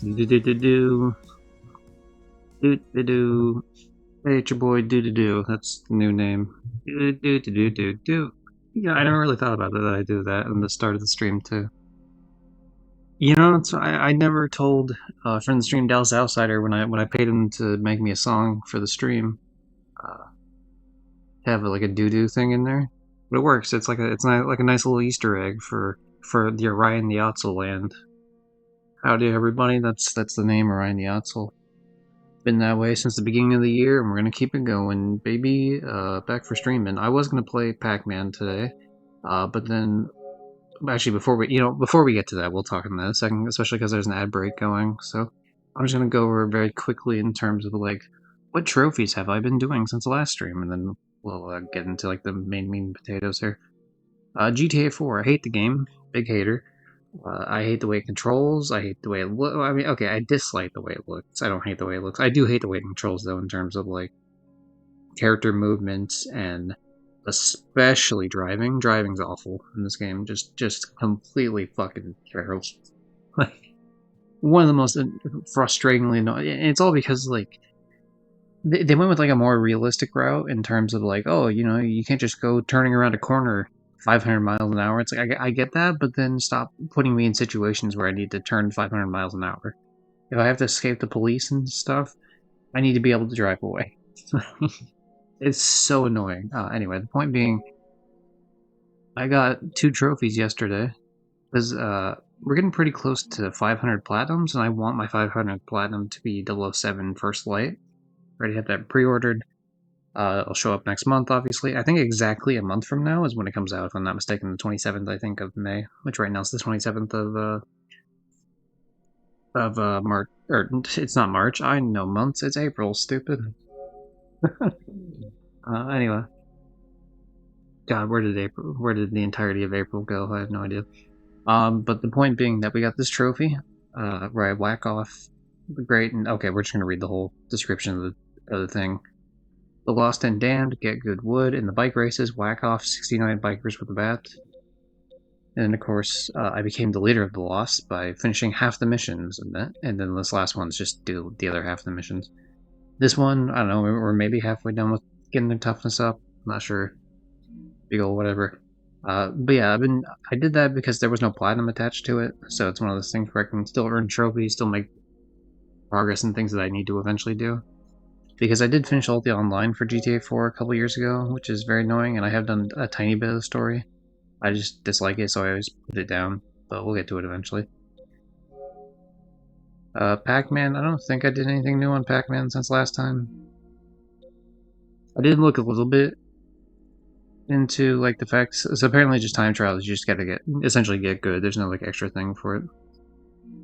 Do do do do do do do. Hey, it's your boy Do Do Do. That's the new name. Do do do do do do. Yeah, I never really thought about that. I do that in the start of the stream too. You know, I never told friend of the stream Dallas Outsider when I paid him to make me a song for the stream. Uh, have like a doo doo thing in there, but it works. Like a nice little Easter egg for the Orion the Otzel land. Howdy everybody. That's the name, Orion the Otzel. Been that way since the beginning of the year, and we're gonna keep it going, baby. Back for streaming. I was gonna play Pac-Man today, but then actually before we get to that, we'll talk in that in a second, especially because there's an ad break going. So I'm just gonna go over very quickly in terms of like what trophies have I been doing since the last stream, and then we'll get into like the main meat and potatoes here. GTA 4. I hate the game. Big hater. I hate the way it controls. I hate the way it looks. I mean, okay, I dislike the way it looks. I don't hate the way it looks. I do hate the way it controls, though, in terms of like character movements and especially driving. Driving's awful in this game. Just completely fucking terrible. Like one of the most frustratingly annoying. It's all because like they went with like a more realistic route in terms of like, oh, you can't just go turning around a corner 500 miles an hour. It's like I get that, but then stop putting me in situations where I need to turn 500 miles an hour. If I have to escape the police and stuff, I need to be able to drive away. It's so annoying. Anyway, the point being, I got 2 trophies yesterday because we're getting pretty close to 500 platinums, and I want my 500th platinum to be 007 First Light. Already have that pre-ordered. It'll show up next month, obviously. I think exactly a month from now is when it comes out, if I'm not mistaken, the 27th, I think, of May, which right now is the 27th of March. Or, it's not March. I know months. It's April, stupid. Anyway. God, where did the entirety of April go? I have no idea. But the point being that we got this trophy, where I whack off the great, and okay, we're just gonna read the whole description of the thing. The Lost and Damned get good wood in the bike races, whack off 69 bikers with a bat. And of course, I became the leader of the Lost by finishing half the missions, and then this last one's just do the other half of the missions. This one, I don't know, we're maybe halfway done with getting the toughness up. I'm not sure. Big ol' whatever. But yeah, I did that because there was no platinum attached to it, so it's one of those things where I can still earn trophies, still make progress in things that I need to eventually do. Because I did finish all the online for GTA 4 a couple years ago, which is very annoying, and I have done a tiny bit of the story. I just dislike it, so I always put it down, but we'll get to it eventually. Pac-Man, I don't think I did anything new on Pac-Man since last time. I did look a little bit into like the facts. So apparently just time trials, you just gotta essentially get good. There's no like extra thing for it.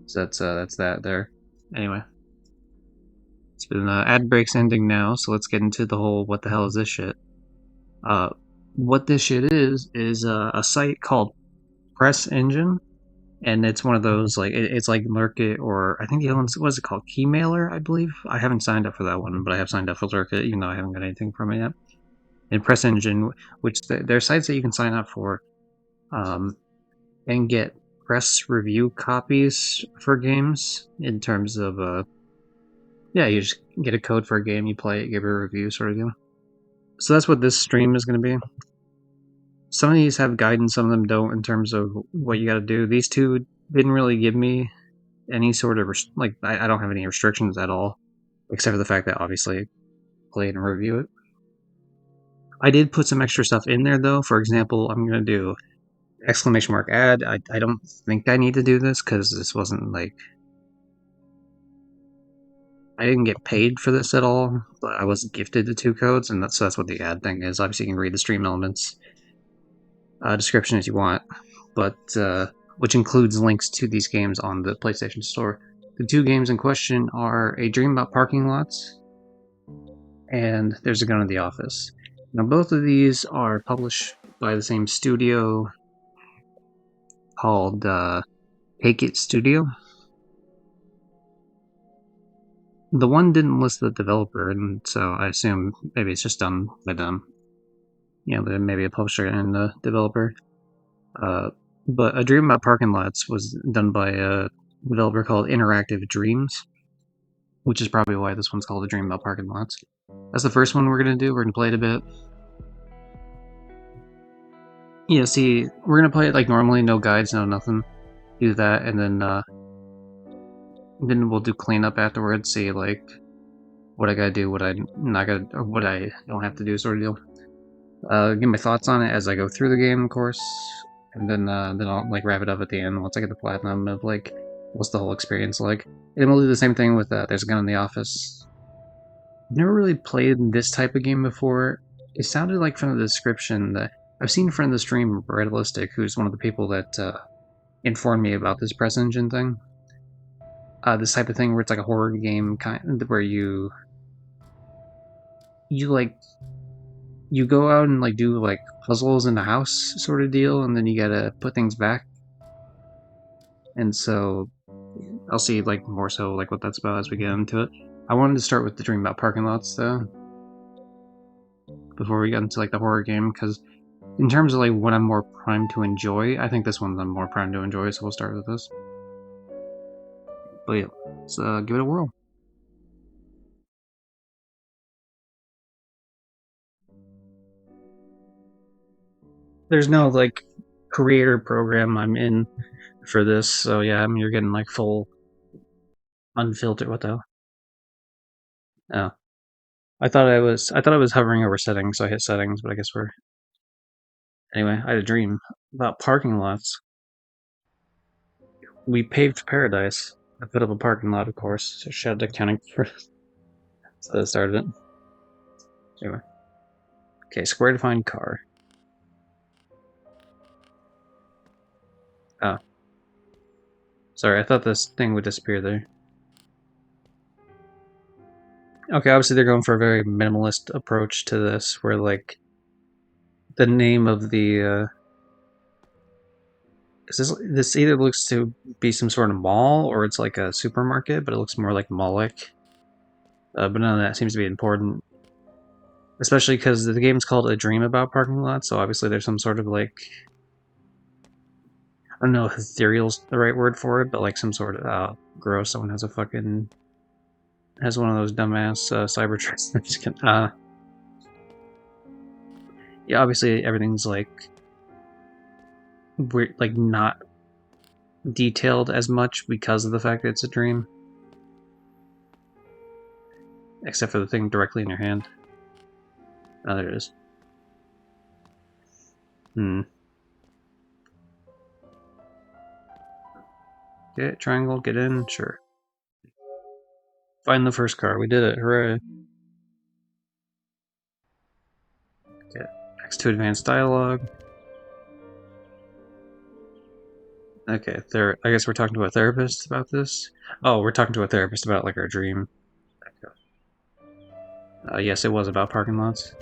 So that's that there. Anyway. It's been ad breaks ending now, so let's get into the whole what the hell is this shit. What this shit is a site called Press Engine, and it's one of those like it's like Lurkit, or I think the other one's, what is it called, Keymailer, I believe. I haven't signed up for that one, but I have signed up for Lurkit, even though I haven't got anything from it yet. And Press Engine, which they're sites that you can sign up for, and get press review copies for games in terms of yeah, you just get a code for a game, you play it, give it a review, sort of deal. So that's what this stream is going to be. Some of these have guidance, some of them don't, in terms of what you got to do. These two didn't really give me any sort of like I don't have any restrictions at all, except for the fact that obviously play it and review it. I did put some extra stuff in there though. For example, I'm going to do exclamation mark ad. I don't think I need to do this because this wasn't like, I didn't get paid for this at all, but I was gifted the 2 codes, and that's what the ad thing is. Obviously, you can read the stream elements description as you want, but which includes links to these games on the PlayStation Store. The 2 games in question are A Dream About Parking Lots and There's a Gun in the Office. Now, both of these are published by the same studio called Take It Studio. The one didn't list the developer, and so I assume maybe it's just done by them. Maybe a publisher and a developer. But A Dream About Parking Lots was done by developer called Interactive Dreams, which is probably why this one's called A Dream About Parking Lots. That's the first one we're gonna do. We're gonna play it a bit. Yeah, see, we're gonna play it like normally, no guides, no nothing. Do that, and then we'll do cleanup afterwards. See like what I gotta do, what I not gotta, or what I don't have to do, sort of deal. Give my thoughts on it as I go through the game, of course, and then I'll like wrap it up at the end once I get the platinum of like what's the whole experience like. And we'll do the same thing with There's a Gun in the Office. I've never really played this type of game before. It sounded like from the description that I've seen a friend of the stream, Realistic, who's one of the people that informed me about this press engine thing. This type of thing where it's like a horror game kind, where you like you go out and like do like puzzles in the house sort of deal, and then you gotta put things back. And so I'll see like more so like what that's about as we get into it. I wanted to start with the dream about parking lots though, before we get into like the horror game, because in terms of like what I'm more primed to enjoy, I think this one's I'm more primed to enjoy, so we'll start with this. But yeah, let's give it a whirl. There's no like creator program I'm in for this, so yeah, you're getting like full unfiltered. What the hell? Oh, I thought I was hovering over settings, so I hit settings, but I guess we're anyway. I had a dream about parking lots. We paved paradise. A bit of a parking lot, of course. So shed accounting for so that started it. Anyway, okay, square to find car. Oh, sorry, I thought this thing would disappear there. Okay, obviously they're going for a very minimalist approach to this, where like the name of the this either looks to be some sort of mall or it's like a supermarket, but it looks more like Moloch. But none of that seems to be important, especially because the game's called A Dream About Parking Lots, so obviously there's some sort of like I don't know if ethereal's the right word for it, but like some sort of gross. Someone has a fucking has one of those dumbass Cybertrucks. I'm just kidding. Yeah, obviously everything's like weird, like not detailed as much because of the fact that it's a dream, except for the thing directly in your hand. Oh, there it is. Hmm. Get triangle, get in, sure. Find the first car. We did it. Hooray. Okay. X2 advanced dialogue. Okay, I guess we're talking to a therapist about this. Oh, we're talking to a therapist about like our dream. Yes, it was about parking lots.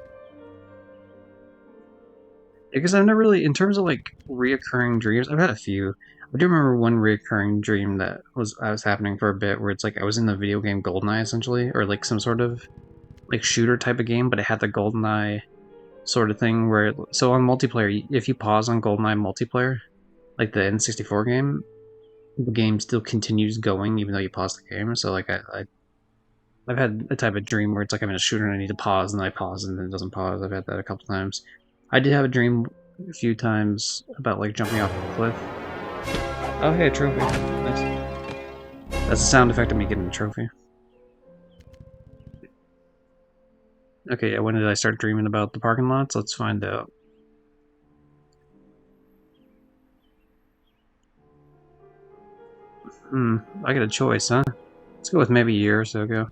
Because I've never really, in terms of like reoccurring dreams, I've had a few. I do remember one reoccurring dream that was happening for a bit, where it's like I was in the video game GoldenEye essentially, or like some sort of like shooter type of game, but it had the GoldenEye sort of thing where so on multiplayer, if you pause on GoldenEye multiplayer, like the N64 game, the game still continues going even though you pause the game. So like I've had a type of dream where it's like I'm in a shooter and I need to pause, and then I pause and then it doesn't pause. I've had that a couple times. I did have a dream a few times about like jumping off a cliff. Oh hey, a trophy. Nice. That's the sound effect of me getting a trophy. Okay, yeah, when did I start dreaming about the parking lots? Let's find out. I get a choice, huh? Let's go with maybe a year or so ago.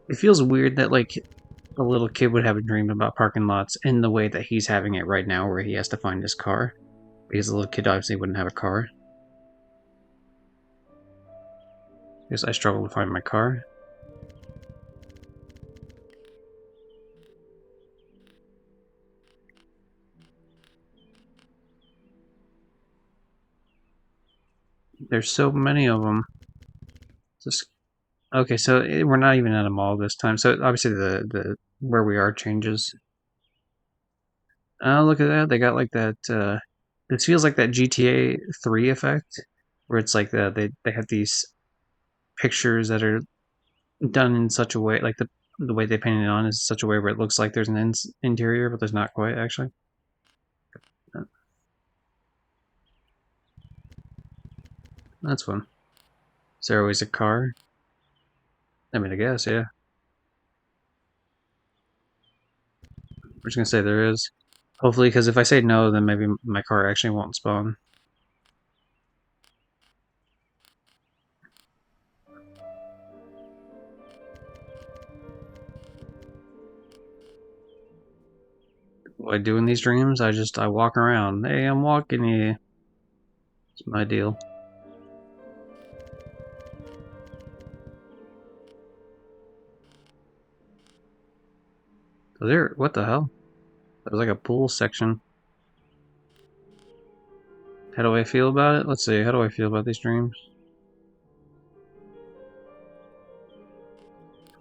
It feels weird that like a little kid would have a dream about parking lots in the way that he's having it right now, where he has to find his car. Because the little kid obviously wouldn't have a car. Because I struggle to find my car. There's so many of them. Just okay, so we're not even at a mall this time. So obviously the where we are changes. Oh, look at that! They got like that. This feels like that GTA 3 effect, where it's like they have these pictures that are done in such a way, like the way they paint it on is such a way where it looks like there's an interior, but there's not quite actually. That's fun. Is there always a car? I mean, I guess, yeah. I'm just gonna say there is. Hopefully, because if I say no, then maybe my car actually won't spawn. What I do in these dreams, I walk around. Hey, I'm walking here. It's my deal. There, what the hell? That was like a pool section. How do I feel about it? Let's see. How do I feel about these dreams?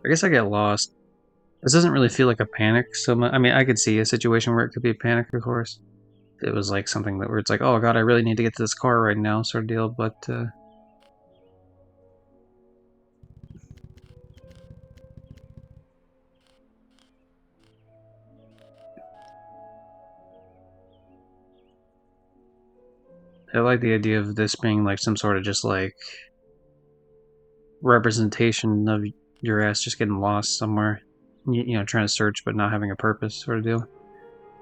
I guess I get lost. This doesn't really feel like a panic so much. I mean, I could see a situation where it could be a panic, of course. It was like something that where it's like, oh god, I really need to get to this car right now, sort of deal. But I like the idea of this being like some sort of just like representation of your ass just getting lost somewhere. You know, trying to search but not having a purpose, sort of deal.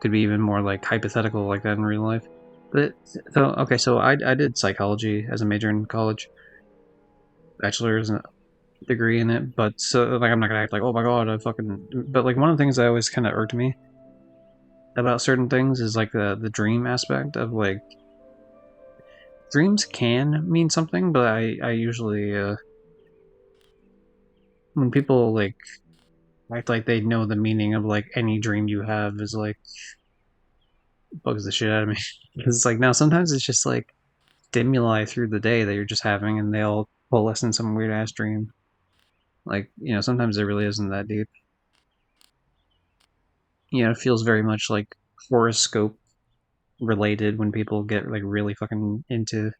Could be even more like hypothetical like that in real life. But so okay, so I did psychology as a major in college, bachelor's degree in it. But so like I'm not gonna act like oh my god I fucking. But like one of the things that always kind of irked me about certain things is like the dream aspect of like dreams can mean something, but I usually when people like act like they know the meaning of like any dream you have is like bugs the shit out of me because it's like now sometimes it's just like stimuli through the day that you're just having and they'll coalesce in some weird ass dream. Like you know sometimes it really isn't that deep. You know it feels very much like horoscope related when people get like really fucking into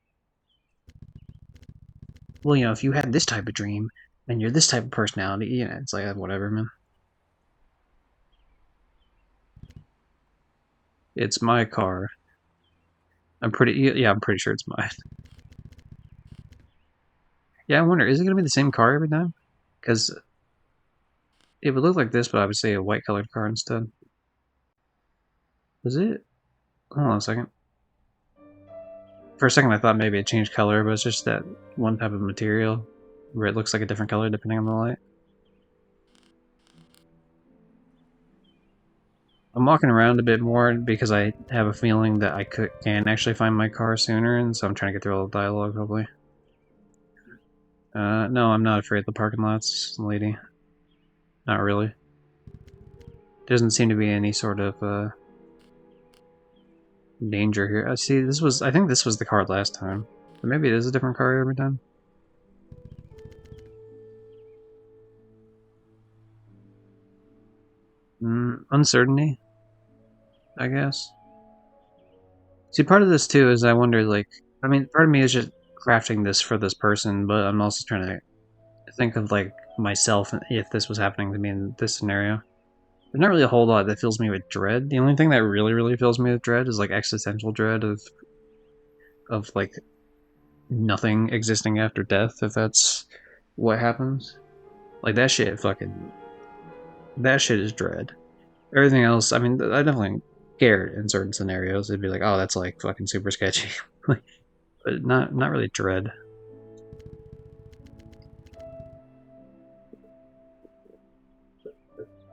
well you know if you had this type of dream and you're this type of personality you know it's like whatever man. It's my car. I'm pretty sure it's mine. Yeah, I wonder, is it gonna be the same car every time? Because it would look like this, but I would say a white colored car instead. Is it? Hold on a second. For a second, I thought maybe it changed color, but it's just that one type of material where it looks like a different color depending on the light. I'm walking around a bit more because I have a feeling that can actually find my car sooner, and so I'm trying to get through all the dialogue, hopefully. No, I'm not afraid of the parking lots, lady. Not really. Doesn't seem to be any sort of danger here. I see. I think this was the car last time. But maybe it is a different car every time. Uncertainty, I guess. See, part of this too is I wonder, like, I mean, part of me is just crafting this for this person, but I'm also trying to think of like myself if this was happening to me in this scenario. There's not really a whole lot that fills me with dread. The only thing that really fills me with dread is like existential dread of like nothing existing after death. If that's what happens, like that shit is dread. Everything else, I mean, I definitely scared in certain scenarios. It'd be like, oh, that's like fucking super sketchy, but not really dread.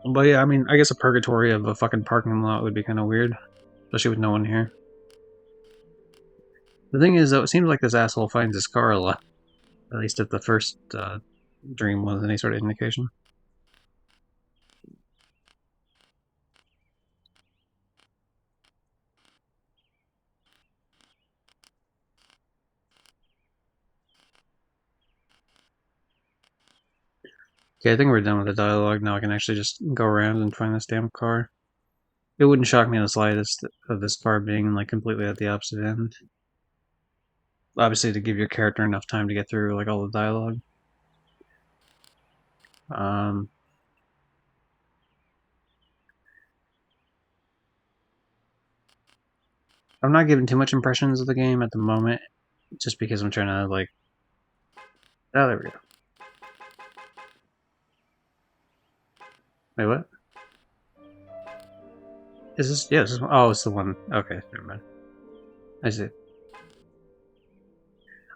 But yeah, I mean, I guess a purgatory of a fucking parking lot would be kind of weird, especially with no one here. The thing is, though, it seems like this asshole finds his car a lot. At least if the first dream was any sort of indication. Okay, I think we're done with the dialogue now. I can actually just go around and find this damn car. It wouldn't shock me in the slightest of this car being like completely at the opposite end. Obviously, to give your character enough time to get through like all the dialogue. Um, I'm not giving too much impressions of the game at the moment, just because I'm trying to like. Oh, there we go. Wait, what? Is this? Yeah, this is, oh, it's the one. Okay, never mind. I see.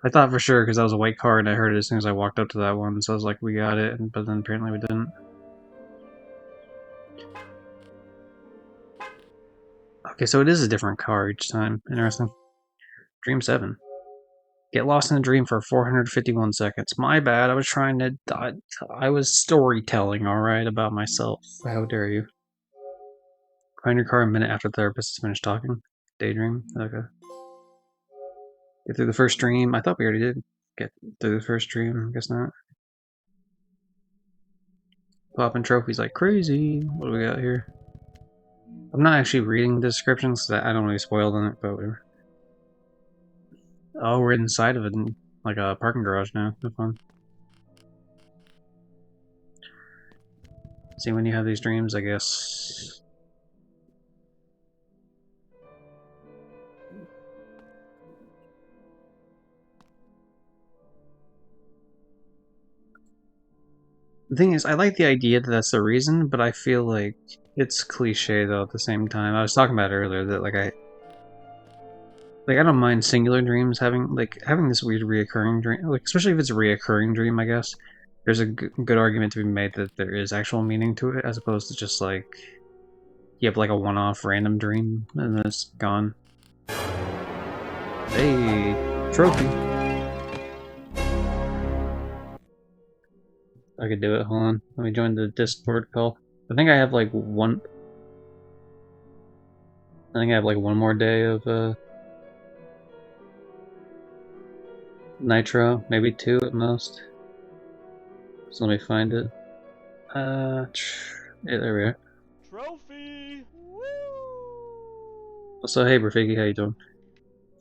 I thought for sure because that was a white card and I heard it as soon as I walked up to that one, so I was like, we got it, but then apparently we didn't. Okay, so it is a different car each time. Interesting. Dream 7. Get lost in a dream for 451 seconds. My bad, I was trying to. I was storytelling, alright, about myself. How dare you? Find your car a minute after the therapist has finished talking. Daydream? Okay. Get through the first dream. I thought we already did get through the first dream. Guess not. Popping trophies like crazy. What do we got here? I'm not actually reading the descriptions, so I don't really spoil in it, but whatever. Oh, we're inside of it, like a parking garage now. No fun. See, when you have these dreams, I guess. The thing is, I like the idea that that's the reason, but I feel like it's cliche though at the same time. I was talking about it earlier that I don't mind singular dreams having this weird reoccurring dream, like especially if it's a reoccurring dream. I guess there's a good argument to be made that there is actual meaning to it, as opposed to just like you have like a one-off random dream and then it's gone. Hey, trophy. I could do it. Hold on. Let me join the Discord call. I think I have like one. I think I have like one more day of Nitro, maybe two at most. So let me find it. Yeah, there we are. Trophy! Woo! So hey, Brafiki, how you doing?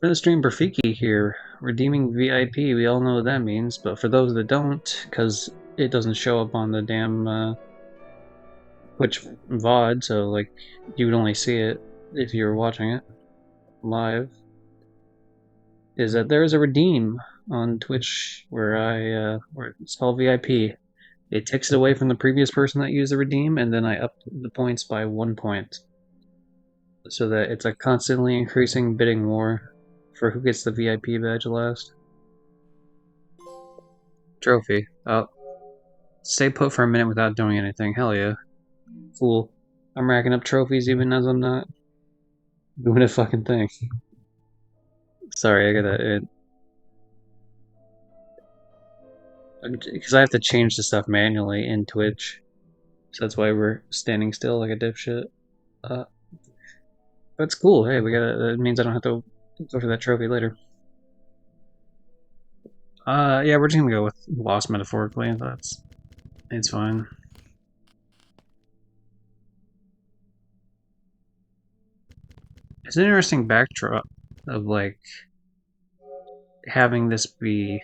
For the stream, Brafiki here, redeeming VIP. We all know what that means, but for those that don't, because it doesn't show up on the damn Twitch VOD, so like you would only see it if you were watching it live. Is that there is a redeem on Twitch where it's called VIP. It takes it away from the previous person that used the redeem, and then I up the points by 1 point. So that it's a constantly increasing bidding war for who gets the VIP badge last. Trophy. Oh. Stay put for a minute without doing anything. Hell yeah. Fool. I'm racking up trophies even as I'm not doing a fucking thing. Sorry, I gotta. Because I have to change the stuff manually in Twitch. So that's why we're standing still like a dipshit. Uh, that's cool. Hey, we gotta. That means I don't have to go for that trophy later. Yeah, we're just gonna go with lost metaphorically. It's fine. It's an interesting backdrop of like having this be.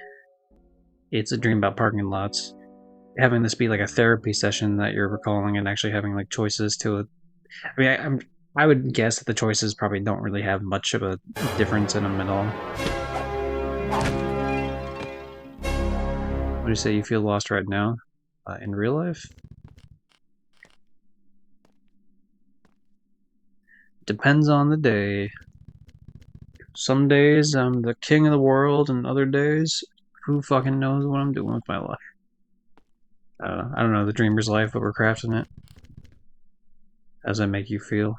It's a dream about parking lots. Having this be like a therapy session that you're recalling and actually having like choices to it. I mean, I would guess that the choices probably don't really have much of a difference in them at all. What do you say? You feel lost right now? In real life? Depends on the day. Some days I'm the king of the world, and other days, who fucking knows what I'm doing with my life? I don't know the dreamer's life, but we're crafting it. How does that make you feel?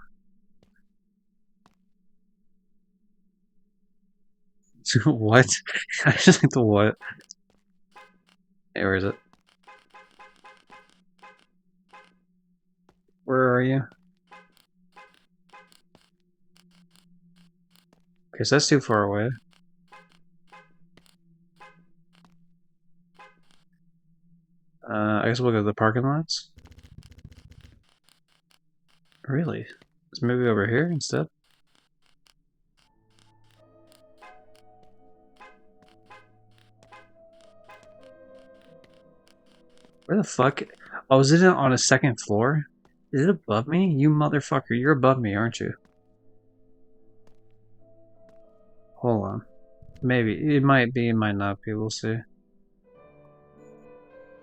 What? I just like the what? Hey, where is it? Where are you? Okay, so that's too far away. I guess we'll go to the parking lots. Really? Let's move over here instead. Where the fuck? Oh, is it on a second floor? Is it above me? You motherfucker, you're above me, aren't you? Hold on. Maybe. It might be, it might not be, we'll see.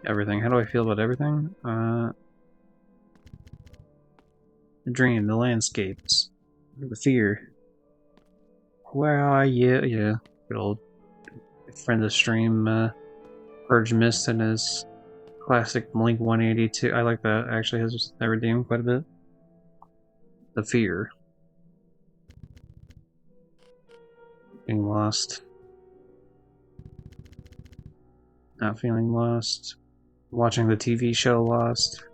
Everything. How do I feel about everything? The dream, the landscapes, the fear. Well, yeah. Good old friend of the stream, Purge Mist and his classic Blink 182. I like that. Actually, has I redeemed quite a bit. The fear. Being lost. Not feeling lost. Watching the TV show Lost.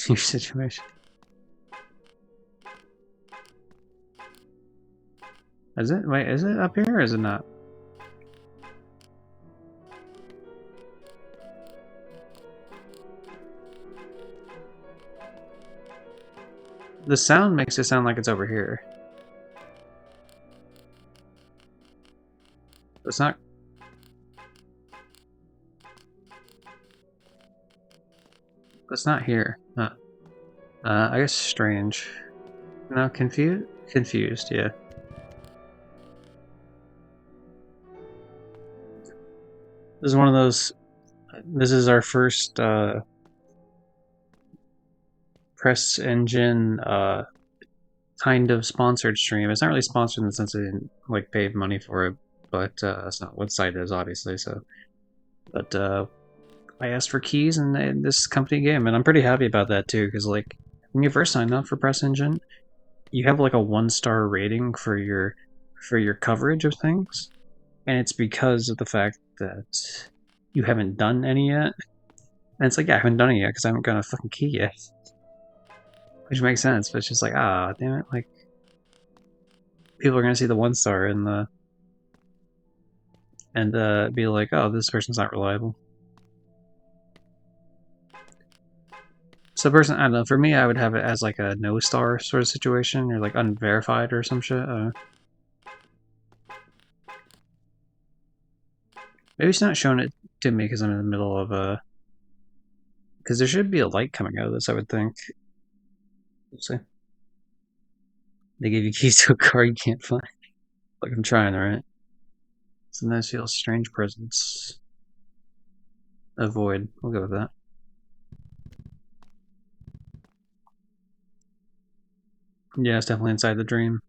Your situation. Is it? Wait, is it up here or is it not? The sound makes it sound like it's over here. It's not. It's not here. Huh. I guess strange. No, confused? Confused, yeah. This is one of those. This is our first Press Engine kind of sponsored stream. It's not really sponsored in the sense I didn't like pay money for it, but that's not what site it is, obviously. So, but I asked for keys and this company gave them, and I'm pretty happy about that too. Because like when you first sign up for Press Engine, you have like a 1-star rating for your coverage of things, and it's because of the fact that you haven't done any yet. And it's like, yeah, I haven't done it yet because I haven't got a fucking key yet. Which makes sense, but it's just like, ah, damn it, like people are gonna see the 1-star and be like, oh, this person's not reliable. So person, I don't know, for me I would have it as like a no star sort of situation, or like unverified or some shit. Maybe it's not showing it to me because I'm in the middle of a. Because there should be a light coming out of this, I would think. Let's see. They gave you keys to a car you can't find. Like I'm trying, right? Sometimes feels strange presence. Avoid. We'll go with that. Yeah, it's definitely inside the dream.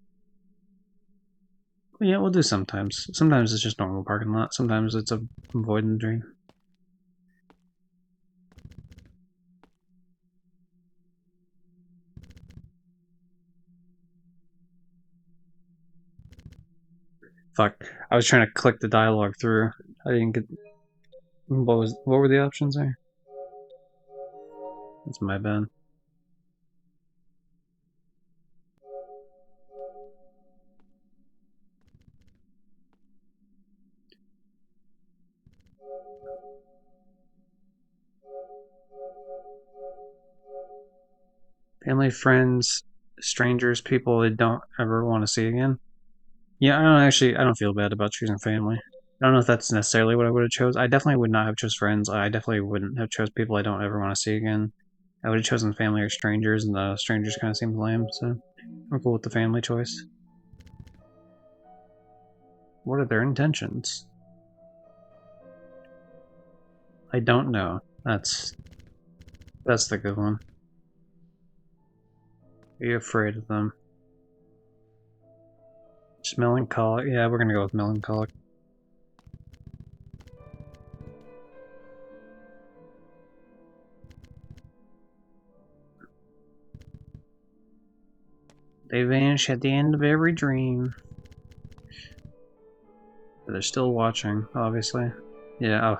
Yeah, we'll do sometimes. Sometimes it's just normal parking lot. Sometimes it's a void in the dream. Fuck. I was trying to click the dialogue through. I didn't get. What were the options there? That's my bad. Family, friends, strangers, people they don't ever want to see again. Yeah, I don't feel bad about choosing family. I don't know if that's necessarily what I would have chose. I definitely would not have chose friends. I definitely wouldn't have chose people I don't ever want to see again. I would have chosen family or strangers, and the strangers kind of seemed lame, so I'm cool with the family choice. What are their intentions? I don't know. That's the good one. Are you afraid of them? Just melancholic. Yeah, we're gonna go with melancholic. They vanish at the end of every dream. But they're still watching, obviously. Yeah, oh.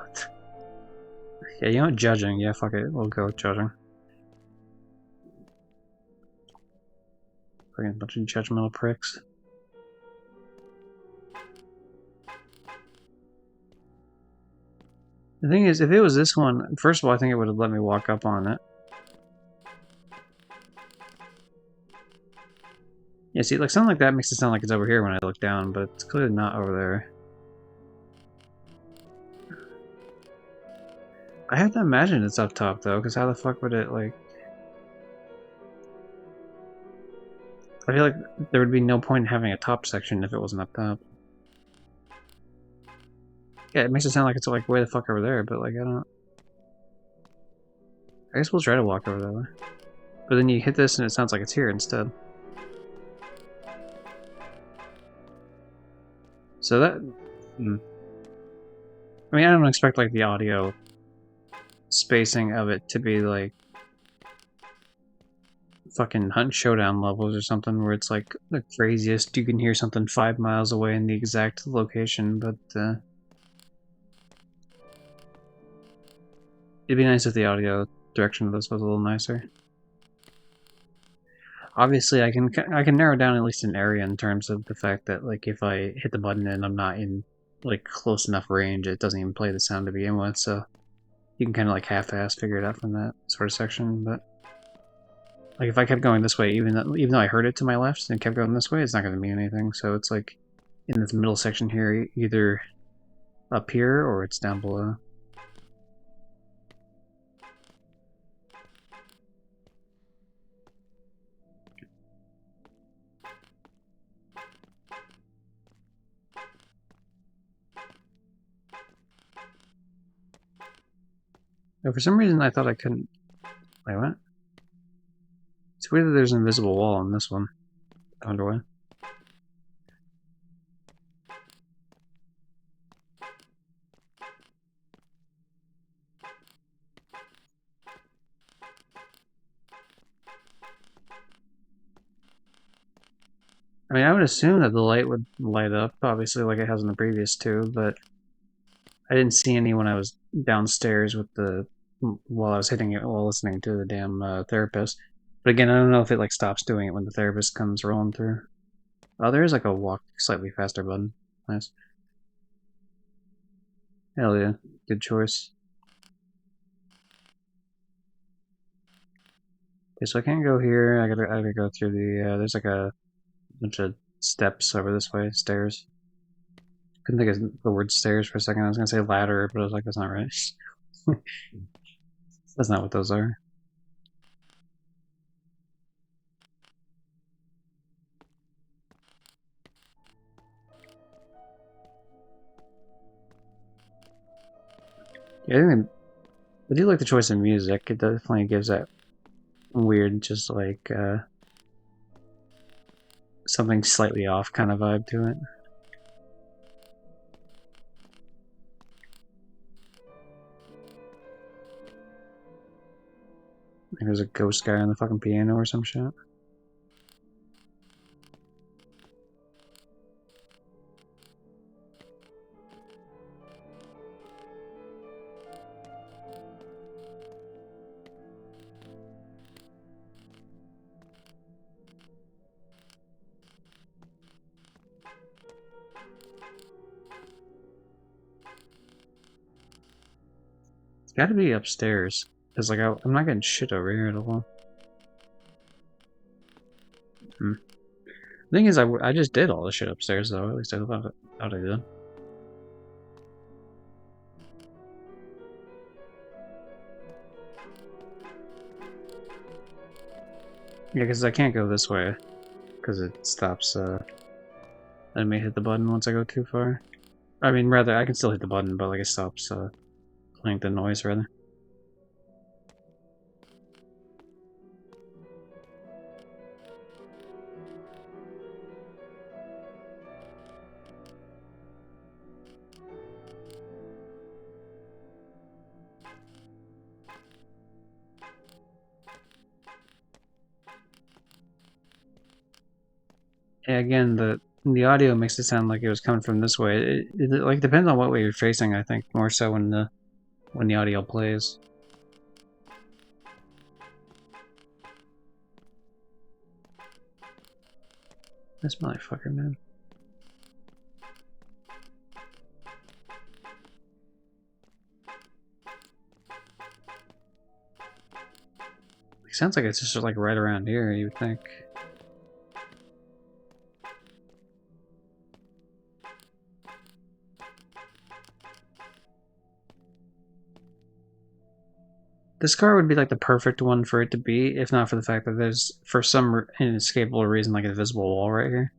Yeah, you know, judging. Yeah, fuck it. We'll go with judging. Fucking bunch of judgmental pricks. The thing is, if it was this one, first of all, I think it would have let me walk up on it. Yeah, see, like something like that makes it sound like it's over here when I look down, but it's clearly not over there. I have to imagine it's up top though, because how the fuck would it like? I feel like there would be no point in having a top section if it wasn't up top. Yeah, it makes it sound like it's like way the fuck over there, but like I don't. I guess we'll try to walk over that way. But then you hit this and it sounds like it's here instead. So that. I mean, I don't expect like the audio spacing of it to be like fucking Hunt Showdown levels or something where it's like the craziest. You can hear something 5 miles away in the exact location, but it'd be nice if the audio direction of this was a little nicer. Obviously, I can narrow down at least an area in terms of the fact that like if I hit the button and I'm not in like close enough range, it doesn't even play the sound to begin with. So you can kind of like half-ass figure it out from that sort of section. But like if I kept going this way, even though I heard it to my left and kept going this way, it's not going to mean anything. So it's like in this middle section here, either up here or it's down below. Now, for some reason, I thought I couldn't. Wait, what? It's weird that there's an invisible wall on this one. I wonder why. I mean, I would assume that the light would light up, obviously, like it has in the previous two, but I didn't see any when I was downstairs with the while I was hitting it while listening to the damn therapist. But again, I don't know if it like stops doing it when the therapist comes rolling through. Oh, there is like a walk slightly faster button. Nice. Hell yeah, good choice. Okay, so I can't go here. I gotta go through the. There's like a bunch of steps over this way, stairs. Couldn't think of the word stairs for a second. I was gonna say ladder, but I was like, that's not right. That's not what those are. Yeah, I do like the choice of music. It definitely gives that weird, just like something slightly off kind of vibe to it. I think there's a ghost guy on the fucking piano or some shit. It's got to be upstairs, because like I'm not getting shit over here at all. The thing is, I just did all the shit upstairs though. At least I thought I did. Yeah, because I can't go this way, because it stops. I may hit the button once I go too far. I mean, rather, I can still hit the button, but like it stops playing the noise rather. Yeah, again, the audio makes it sound like it was coming from this way. It like depends on what way you're facing. I think more so when the audio plays. This motherfucker, man. It sounds like it's just like right around here. You would think. This car would be like the perfect one for it to be, if not for the fact that there's, for some inescapable reason, like an invisible wall right here.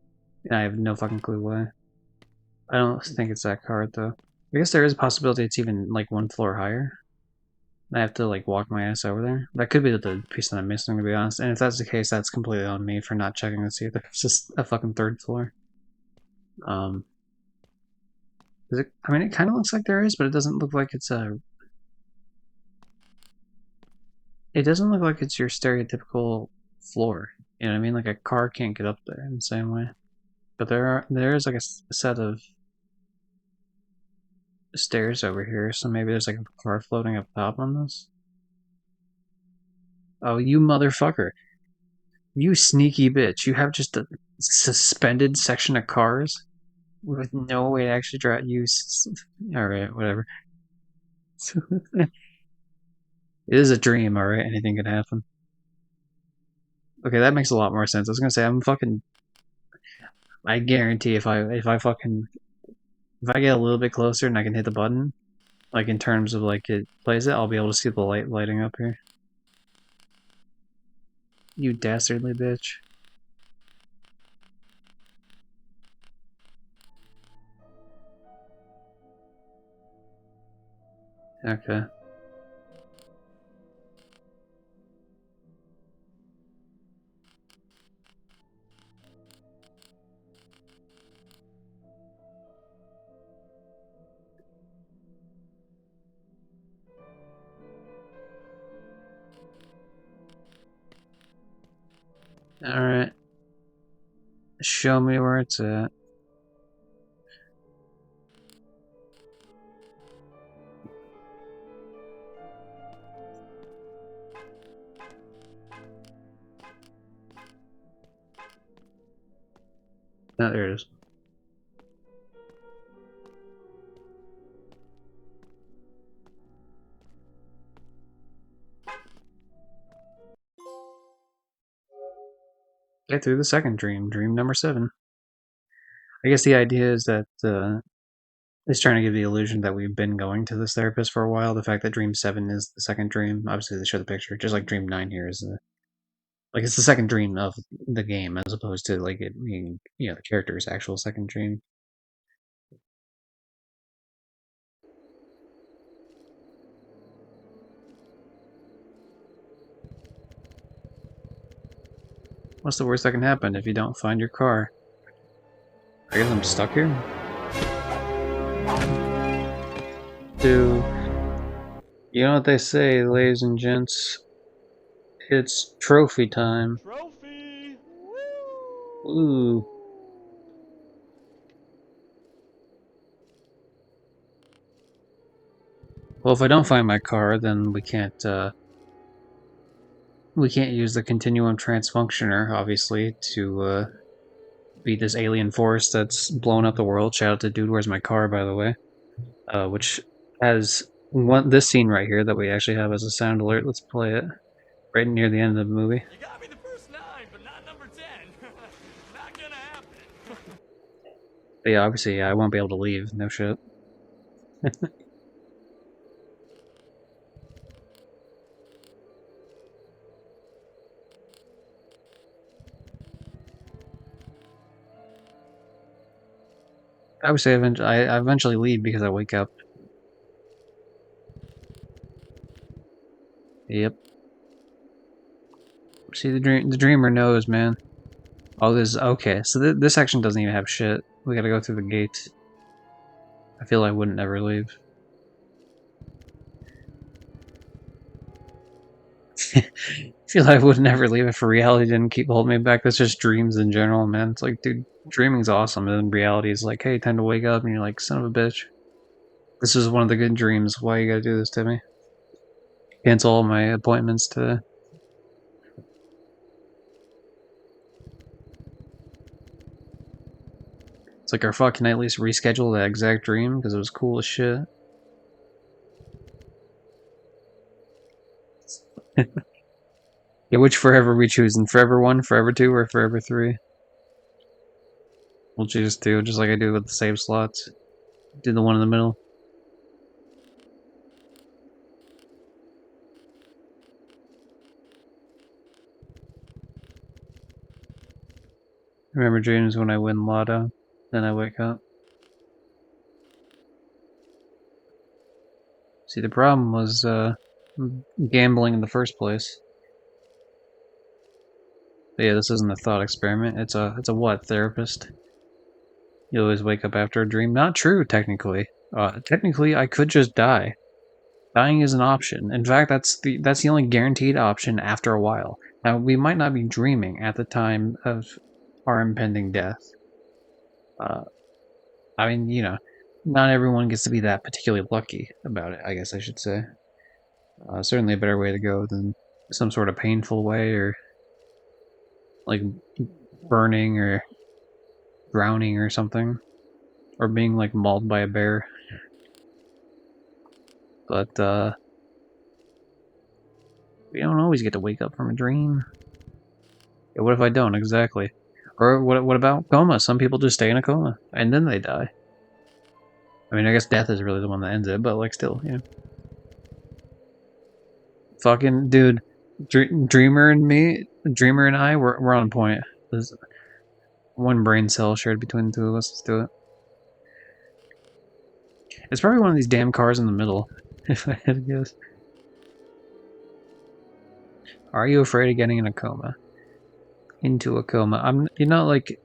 And I have no fucking clue why. I don't think it's that car, though. I guess there is a possibility it's even, like, one floor higher. I have to, like, walk my ass over there. That could be the piece that I'm missing, to be honest. And if that's the case, that's completely on me for not checking to see if there's just a fucking third floor. I mean, it kind of looks like there is, but it doesn't look like it's a... It doesn't look like it's your stereotypical floor. You know what I mean? Like, a car can't get up there in the same way. But there is, like, a set of stairs over here, so maybe there's, like, a car floating up top on this. Oh, you motherfucker. You sneaky bitch. You have just a suspended section of cars with no way to actually drive. Alright, whatever. It is a dream, alright? Anything could happen. Okay, that makes a lot more sense. I was gonna say, I guarantee if I get a little bit closer and I can hit the button, like in terms of like it plays it, I'll be able to see the light lighting up here. You dastardly bitch. Okay. Alright. Show me where it's at. Oh, there it is. Get through the second dream, dream number 7. I guess the idea is that it's trying to give the illusion that we've been going to this therapist for a while. The fact that dream 7 is the second dream, obviously they show the picture, just like dream 9 here is like it's the second dream of the game as opposed to like it being, you know, the character's actual second dream. What's the worst that can happen if you don't find your car? I guess I'm stuck here? You know what they say, ladies and gents? It's trophy time. Trophy! Ooh. Well, if I don't find my car, then we can't use the Continuum Transfunctioner, obviously, to beat this alien force that's blown up the world. Shout out to Dude Where's My Car, by the way. Which has this scene right here that we actually have as a sound alert. Let's play it right near the end of the movie. You got me the first 9, but not number 10. Not gonna happen. But yeah, obviously, yeah, I won't be able to leave. No shit. I would say I eventually leave because I wake up. Yep. See, the dreamer knows, man. Oh, this okay. So this section doesn't even have shit. We gotta go through the gate. I feel I wouldn't ever leave. I feel I would never leave if reality didn't keep holding me back. That's just dreams in general, man. It's like, dude, dreaming's awesome, and then reality is like, hey, time to wake up, and you're like, son of a bitch. This is one of the good dreams. Why you gotta do this to me? Cancel all my appointments today. It's like, our fuck, can I at least reschedule that exact dream? Because it was cool as shit. Yeah, which forever we choosing? Forever 1, Forever 2, or Forever 3? We'll choose 2, just like I do with the save slots. Do the one in the middle. Remember dreams when I win lotto, then I wake up. See, the problem was gambling in the first place. But yeah, this isn't a thought experiment. It's a what, therapist? You always wake up after a dream. Not true, technically. Technically, I could just die. Dying is an option. In fact, that's the only guaranteed option after a while. Now, we might not be dreaming at the time of our impending death. I mean, not everyone gets to be that particularly lucky about it, I guess I should say. Certainly a better way to go than some sort of painful way, or like burning or drowning or something, or being like mauled by a bear. But we don't always get to wake up from a dream. Yeah, what if I don't? Exactly. Or what about coma? Some people just stay in a coma and then they die. I mean, I guess death is really the one that ends it, but like still, Fucking dude, Dreamer and I, we're on point. There's one brain cell shared between the two of us. Let's do it. It's probably one of these damn cars in the middle, if I had to guess. Are you afraid of getting in a coma? Into a coma. Like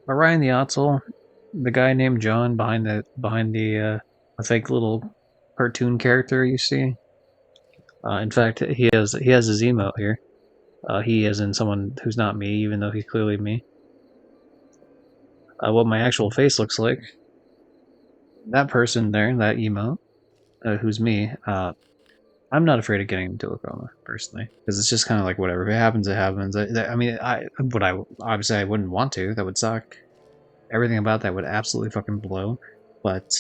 Orion the Ottsel, the guy named John behind the fake little cartoon character you see. In fact, he has his emote here. He is in someone who's not me, even though he's clearly me. What my actual face looks like. That person there, that emote, who's me. I'm not afraid of getting into a coma personally, because it's just kind of like whatever. If it happens, it happens. I mean, obviously I wouldn't want to. That would suck. Everything about that would absolutely fucking blow. But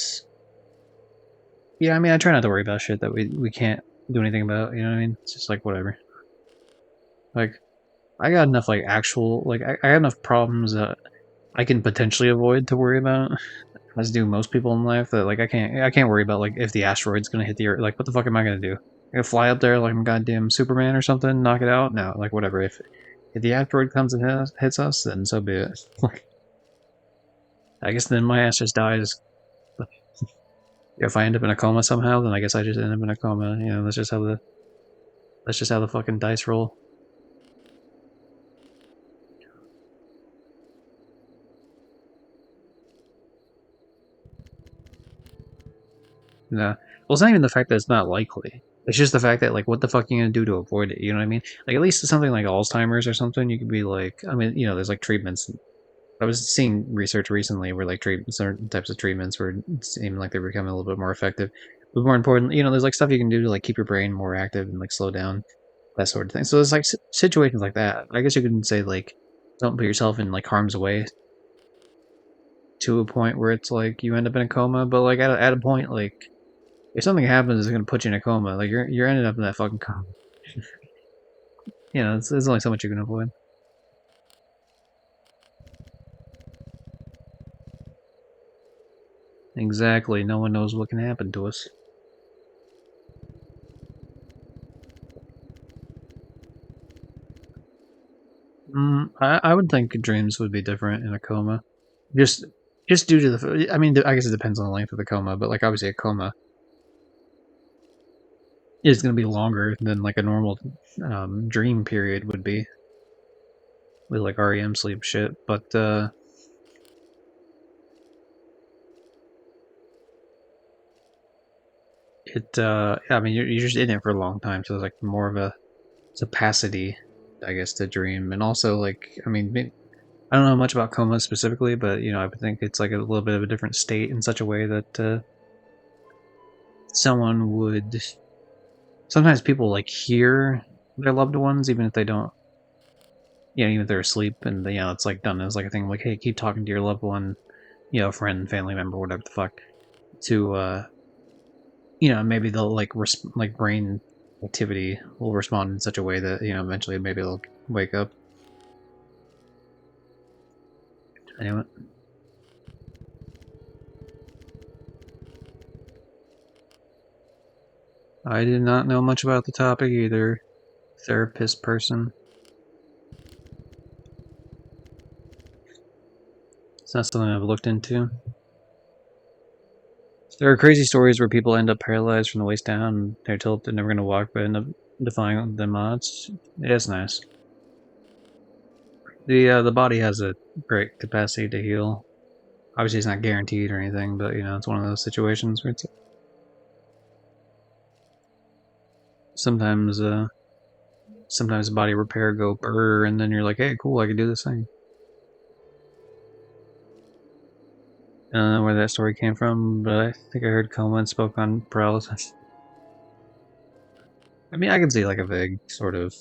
yeah, I mean, I try not to worry about shit that we can't do anything about. You know what I mean? It's just like whatever. Like I got enough like actual like I got enough problems that I can potentially avoid to worry about, as do most people in life. That like I can't worry about like if the asteroid's gonna hit the Earth. Like what the fuck am I gonna do? I gonna fly up there like I'm goddamn Superman or something, knock it out? No, like whatever. If the asteroid comes and hits us, then so be it. Like I guess then my ass just dies. If I end up in a coma somehow, then I guess I just end up in a coma. That's just how the fucking dice roll. No. Well, it's not even the fact that it's not likely. It's just the fact that, like, what the fuck are you gonna do to avoid it? You know what I mean? Like, at least something like Alzheimer's or something, you could be like, I mean, there's like treatments. I was seeing research recently where like certain types of treatments were seeming like they were becoming a little bit more effective. But more important, there's like stuff you can do to like keep your brain more active and like slow down, that sort of thing. So there's like situations like that. I guess you could say like, don't put yourself in like harm's way to a point where it's like you end up in a coma. But like at a point like if something happens, it's gonna put you in a coma. Like you're ending up in that fucking coma. There's only so much you can avoid. Exactly. No one knows what can happen to us. I would think dreams would be different in a coma. Just due to the. I mean, I guess it depends on the length of the coma, but like obviously a coma is going to be longer than like a normal dream period would be with like REM sleep shit. But I mean, you're just in it for a long time, so there's like more of a capacity, I guess, to dream, and also like I mean. I don't know much about coma specifically, but I would think it's like a little bit of a different state in such a way that someone would. Sometimes people like hear their loved ones, even if they don't. Even if they're asleep, and it's like done as like a thing, like hey, keep talking to your loved one, friend, family member, whatever the fuck, to maybe they'll like like brain activity will respond in such a way that eventually maybe they'll wake up. Anyway. I did not know much about the topic either, therapist person. It's not something I've looked into. There are crazy stories where people end up paralyzed from the waist down, and they're told they're never going to walk, but end up defying them odds. It's nice. The body has a great capacity to heal. Obviously, it's not guaranteed or anything, but you know, it's one of those situations where it's sometimes sometimes the body repair go brr, and then you're like, hey, cool, I can do this thing. I don't know where that story came from, but I think I heard Coleman spoke on paralysis. I mean, I can see like a vague sort of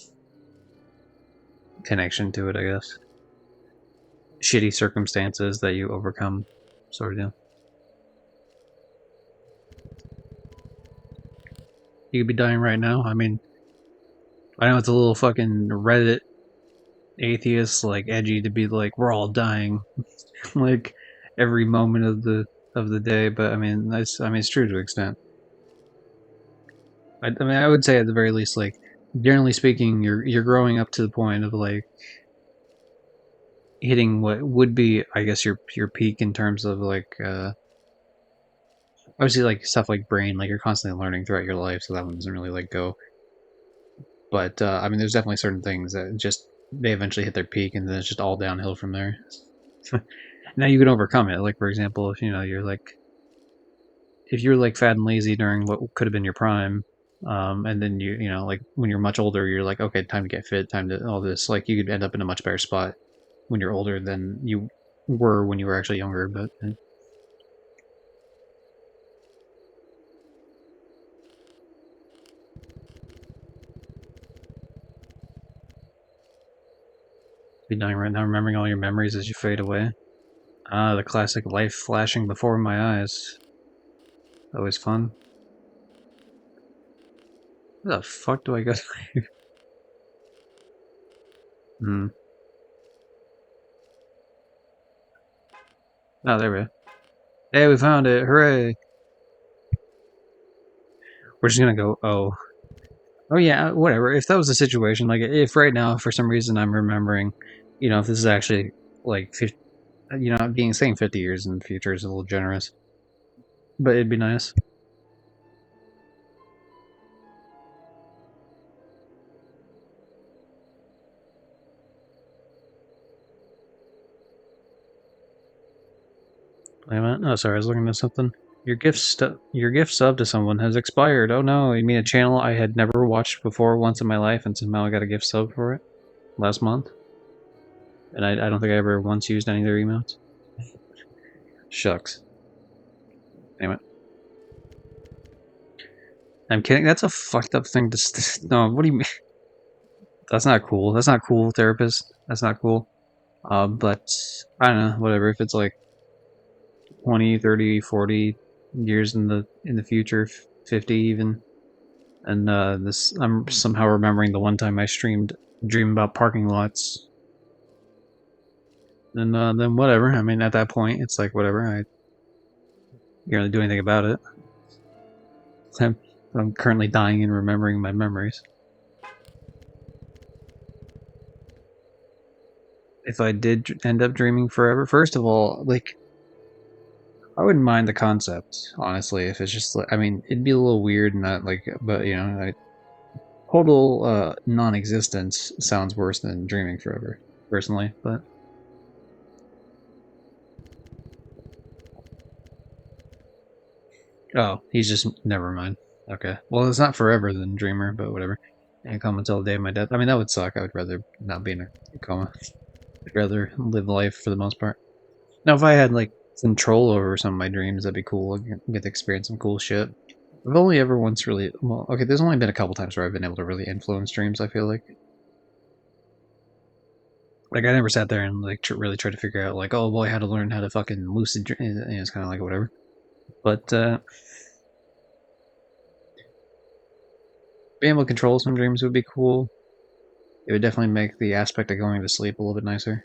connection to it, I guess. Shitty circumstances that you overcome, sort of deal. You could be dying right now. I mean, I know it's a little fucking Reddit atheist, like edgy to be like, we're all dying, like every moment of the day. But I mean, it's true to an extent. I mean, I would say at the very least, like generally speaking, you're growing up to the point of like hitting what would be, I guess, your peak in terms of like obviously like stuff like brain, like you're constantly learning throughout your life, so that one doesn't really like go. But I mean, there's definitely certain things that just they eventually hit their peak, and then it's just all downhill from there. Now you can overcome it. Like for example, if you know you're like if you're like fat and lazy during what could have been your prime, and then you know like when you're much older, you're like okay, time to get fit, time to all this. Like you could end up in a much better spot when you're older than you were when you were actually younger. But be dying right now, remembering all your memories as you fade away. Ah, the classic life flashing before my eyes. Always fun. Where the fuck do I go? Hmm. Oh, there we go. Hey, we found it! Hooray! We're just gonna go. Oh yeah, whatever. If that was the situation, like if right now for some reason I'm remembering, you know, if this is actually like 50, you know, being saying 50 years in the future is a little generous, but it'd be nice. Wait a minute. Oh, sorry, I was looking at something. Your gift sub to someone has expired. Oh no, you mean a channel I had never watched before once in my life, and somehow I got a gift sub for it last month, and I don't think I ever once used any of their emotes. Shucks. Damn it. I'm kidding. That's a fucked up thing to. No, what do you mean? That's not cool. That's not cool, therapist. That's not cool. But I don't know. Whatever. If it's like 20, 30, 40 years in the future, 50 even, and this I'm somehow remembering the one time I streamed Dream About Parking Lots. Then whatever. I mean, at that point, it's like whatever. You're gonna do anything about it. I'm currently dying and remembering my memories. If I did end up dreaming forever, first of all, like I wouldn't mind the concept, honestly. If it's just, like, I mean, it'd be a little weird, not like, but you know, total non-existence sounds worse than dreaming forever, personally. But oh, he's just never mind. Okay, well, it's not forever then dreamer, but whatever. And come until the day of my death. I mean, that would suck. I would rather not be in a coma. I'd rather live life for the most part. Now, if I had like control over some of my dreams, that'd be cool. I'd get to experience some cool shit. I've only ever once really, well, okay, there's only been a couple times where I've been able to really influence dreams, I feel like. Like, I never sat there and, like, really tried to figure out, like, oh boy, how to learn how to fucking lucid dream. It's kind of like whatever. But, being able to control some dreams would be cool. It would definitely make the aspect of going to sleep a little bit nicer.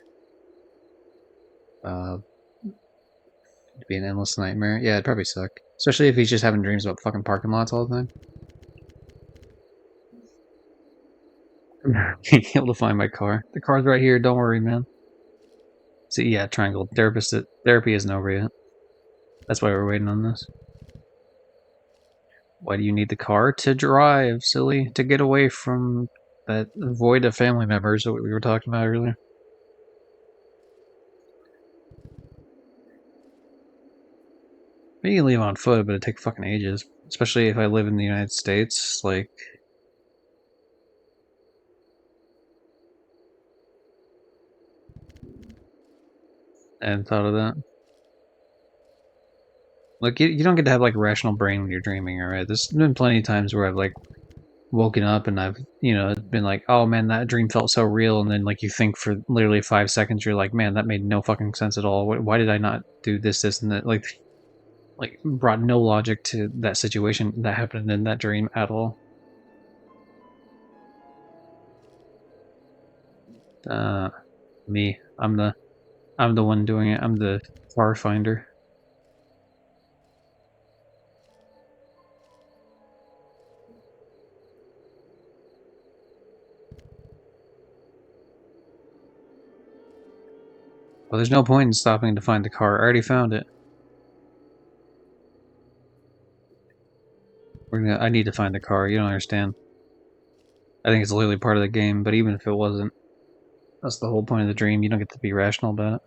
It'd be an endless nightmare. Yeah, it'd probably suck. Especially if he's just having dreams about fucking parking lots all the time. Being able to find my car. The car's right here, don't worry, man. See, yeah, triangle. Therapist it. Therapy isn't over yet. That's why we're waiting on this. Why do you need the car? To drive, silly. To get away from that void of family members that we were talking about earlier. You can leave on foot, but it'd take fucking ages. Especially if I live in the United States, like... I hadn't thought of that. Like, you don't get to have, like, a rational brain when you're dreaming, alright? There's been plenty of times where I've, like, woken up and I've, you know, been like, oh man, that dream felt so real, and then, like, you think for literally 5 seconds, you're like, man, that made no fucking sense at all. Why did I not do this, and that? Like, brought no logic to that situation that happened in that dream at all. Me. I'm the one doing it. I'm the car finder. Well, there's no point in stopping to find the car. I already found it. I need to find the car. You don't understand. I think it's literally part of the game, but even if it wasn't, that's the whole point of the dream. You don't get to be rational about it.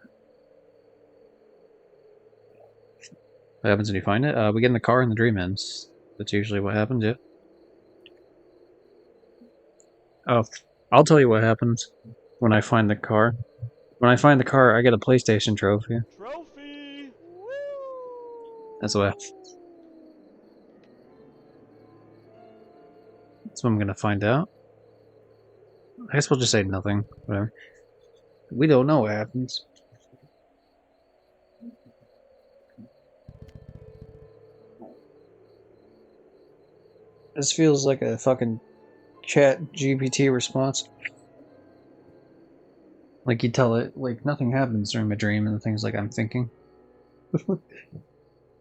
What happens when you find it? We get in the car and the dream ends. That's usually what happens, yeah. Oh, I'll tell you what happens when I find the car. When I find the car, I get a PlayStation trophy. Trophy! Woo! That's what I'm gonna find out. I guess we'll just say nothing. Whatever. We don't know what happens. This feels like a fucking chat GPT response. Like you tell it, like nothing happens during my dream and the things like I'm thinking.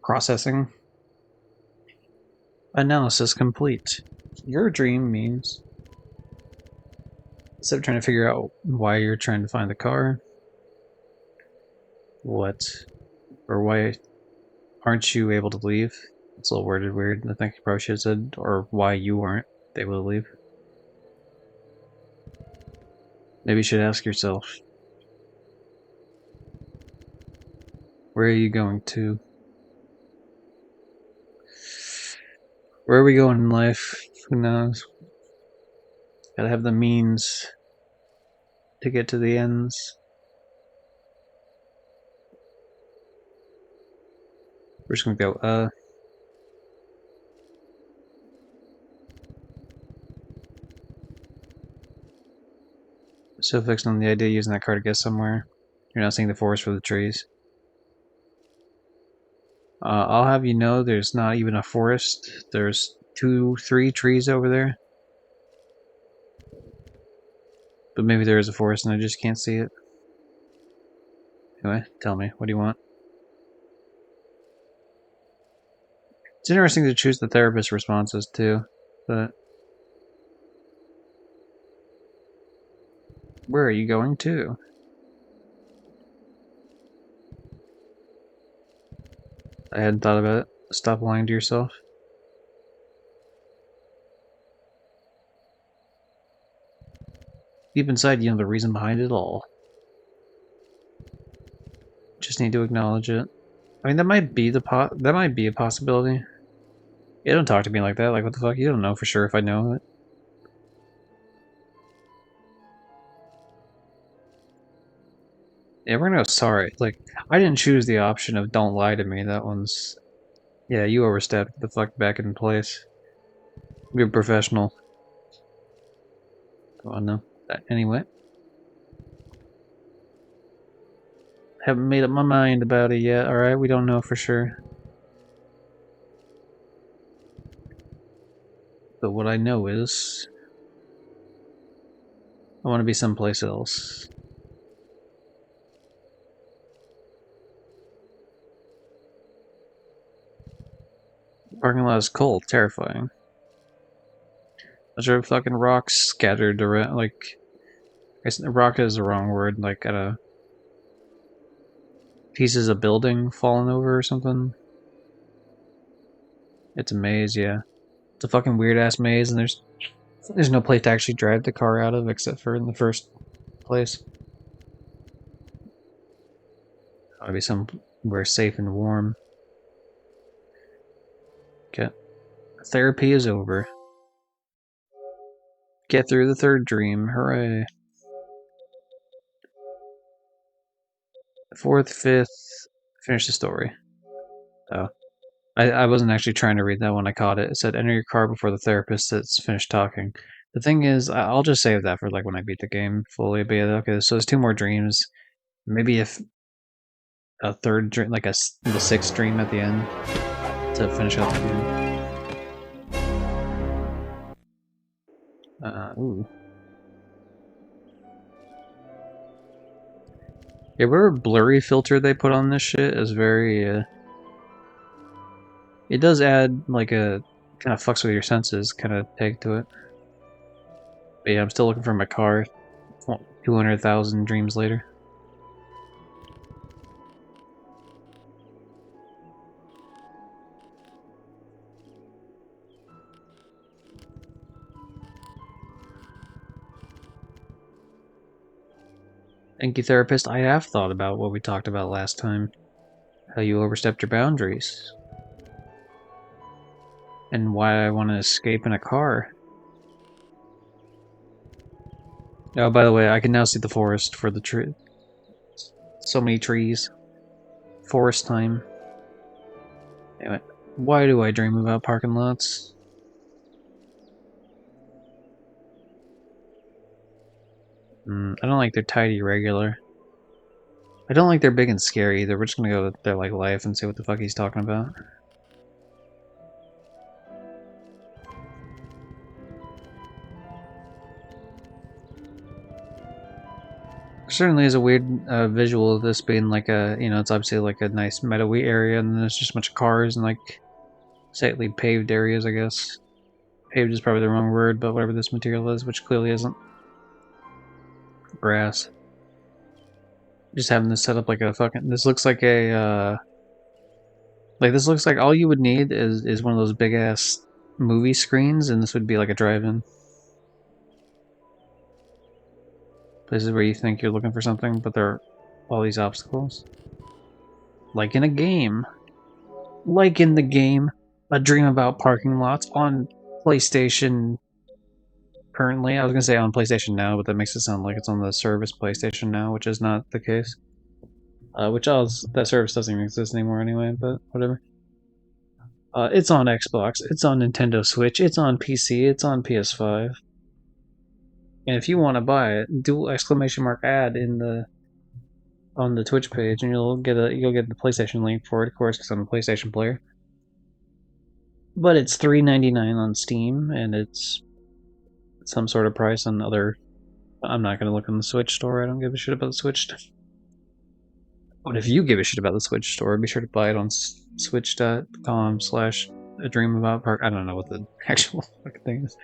Processing. Analysis complete. Your dream means... Instead of trying to figure out why you're trying to find the car, what, or why aren't you able to leave? It's a little worded weird. I think you probably should have said, or why you aren't able to leave. Maybe you should ask yourself, where are you going to? Where are we going in life? Who knows? Gotta have the means to get to the ends. We're just gonna go, So fixed on the idea of using that car to get somewhere. You're not seeing the forest for the trees. I'll have you know there's not even a forest. There's 3 trees over there. But maybe there is a forest and I just can't see it. Anyway, tell me, what do you want? It's interesting to choose the therapist responses too, but... Where are you going to? I hadn't thought about it. Stop lying to yourself. Deep inside, you know the reason behind it all. Just need to acknowledge it. I mean, that might be a possibility. Yeah, don't talk to me like that. Like, what the fuck? You don't know for sure if I know it. Yeah, we're gonna go sorry. Like, I didn't choose the option of don't lie to me. That one's... Yeah, you overstepped the fuck back in place. You're a professional. Go on now. Anyway. Haven't made up my mind about it yet, alright? We don't know for sure. But what I know is... I want to be someplace else. The parking lot is cold, terrifying. Bunch of fucking rocks scattered around, like... I guess rock is the wrong word, like, at a... pieces of building falling over or something. It's a maze, yeah. It's a fucking weird ass maze, and there's no place to actually drive the car out of except for in the first place. Ought to be somewhere safe and warm. Okay. Therapy is over. Get through the third dream. Hooray. Fourth, fifth, finish the story. Oh. I wasn't actually trying to read that when I caught it. It said, enter your car before the therapist has finished talking. The thing is, I'll just save that for like when I beat the game fully. But yeah, okay, so there's two more dreams. Maybe if a third dream, like the sixth dream at the end to finish out the game. Ooh. Yeah, whatever blurry filter they put on this shit is very, it does add, like, a kind of fucks with your senses kind of tag to it. But yeah, I'm still looking for my car 200,000 dreams later. Thank you, therapist. I have thought about what we talked about last time. How you overstepped your boundaries. And why I want to escape in a car. Oh, by the way, I can now see the forest for the tree. So many trees. Forest time. Anyway, why do I dream about parking lots? I don't like they're tidy regular. I don't like they're big and scary either. We're just gonna go to their like life and see what the fuck he's talking about. Certainly is a weird visual of this being like a, it's obviously like a nice meadowy area, and then there's just a bunch of cars and like slightly paved areas, I guess. Paved is probably the wrong word, but whatever this material is, which clearly isn't. Grass. Just having this set up like a fucking. This looks like a. Like this looks like all you would need is one of those big ass movie screens, and this would be like a drive-in. Places where you think you're looking for something, but there are all these obstacles. Like in a game. Like in the game, A Dream About Parking Lots on PlayStation currently. I was gonna say on PlayStation Now, but that makes it sound like it's on the service PlayStation Now, which is not the case. That service doesn't even exist anymore anyway, but whatever. It's on Xbox, it's on Nintendo Switch, it's on PC, it's on PS5. And if you want to buy it, do !ad on the Twitch page, and you'll get the PlayStation link for it, of course, because I'm a PlayStation player. But it's $3.99 on Steam, and it's some sort of price on other. I'm not going to look on the Switch store. I don't give a shit about the Switch. But if you give a shit about the Switch store, be sure to buy it on switch.com/A Dream About Park. I don't know what the actual fucking thing is.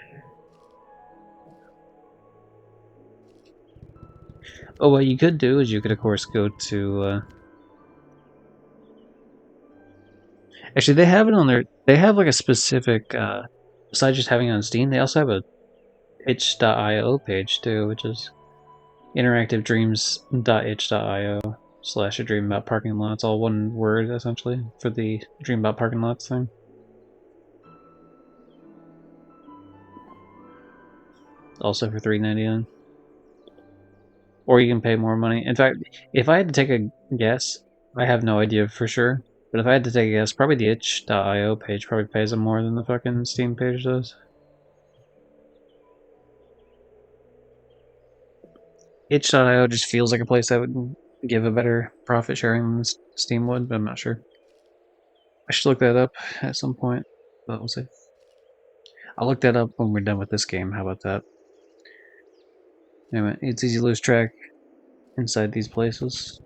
Oh, what you could do is you could, of course, go to. Actually, they have it on their. They have like a specific. Besides just having it on Steam, they also have a itch.io page too, which is interactivedreams.itch.io/A Dream About Parking Lots. All one word, essentially, for the Dream About Parking Lots thing. Also for $3.99. Or you can pay more money. In fact, if I had to take a guess, I have no idea for sure, but if I had to take a guess, probably the itch.io page probably pays them more than the fucking Steam page does. Itch.io just feels like a place that would give a better profit sharing than Steam would, but I'm not sure. I should look that up at some point, but we'll see. I'll look that up when we're done with this game. How about that? Anyway, it's easy to lose track inside these places.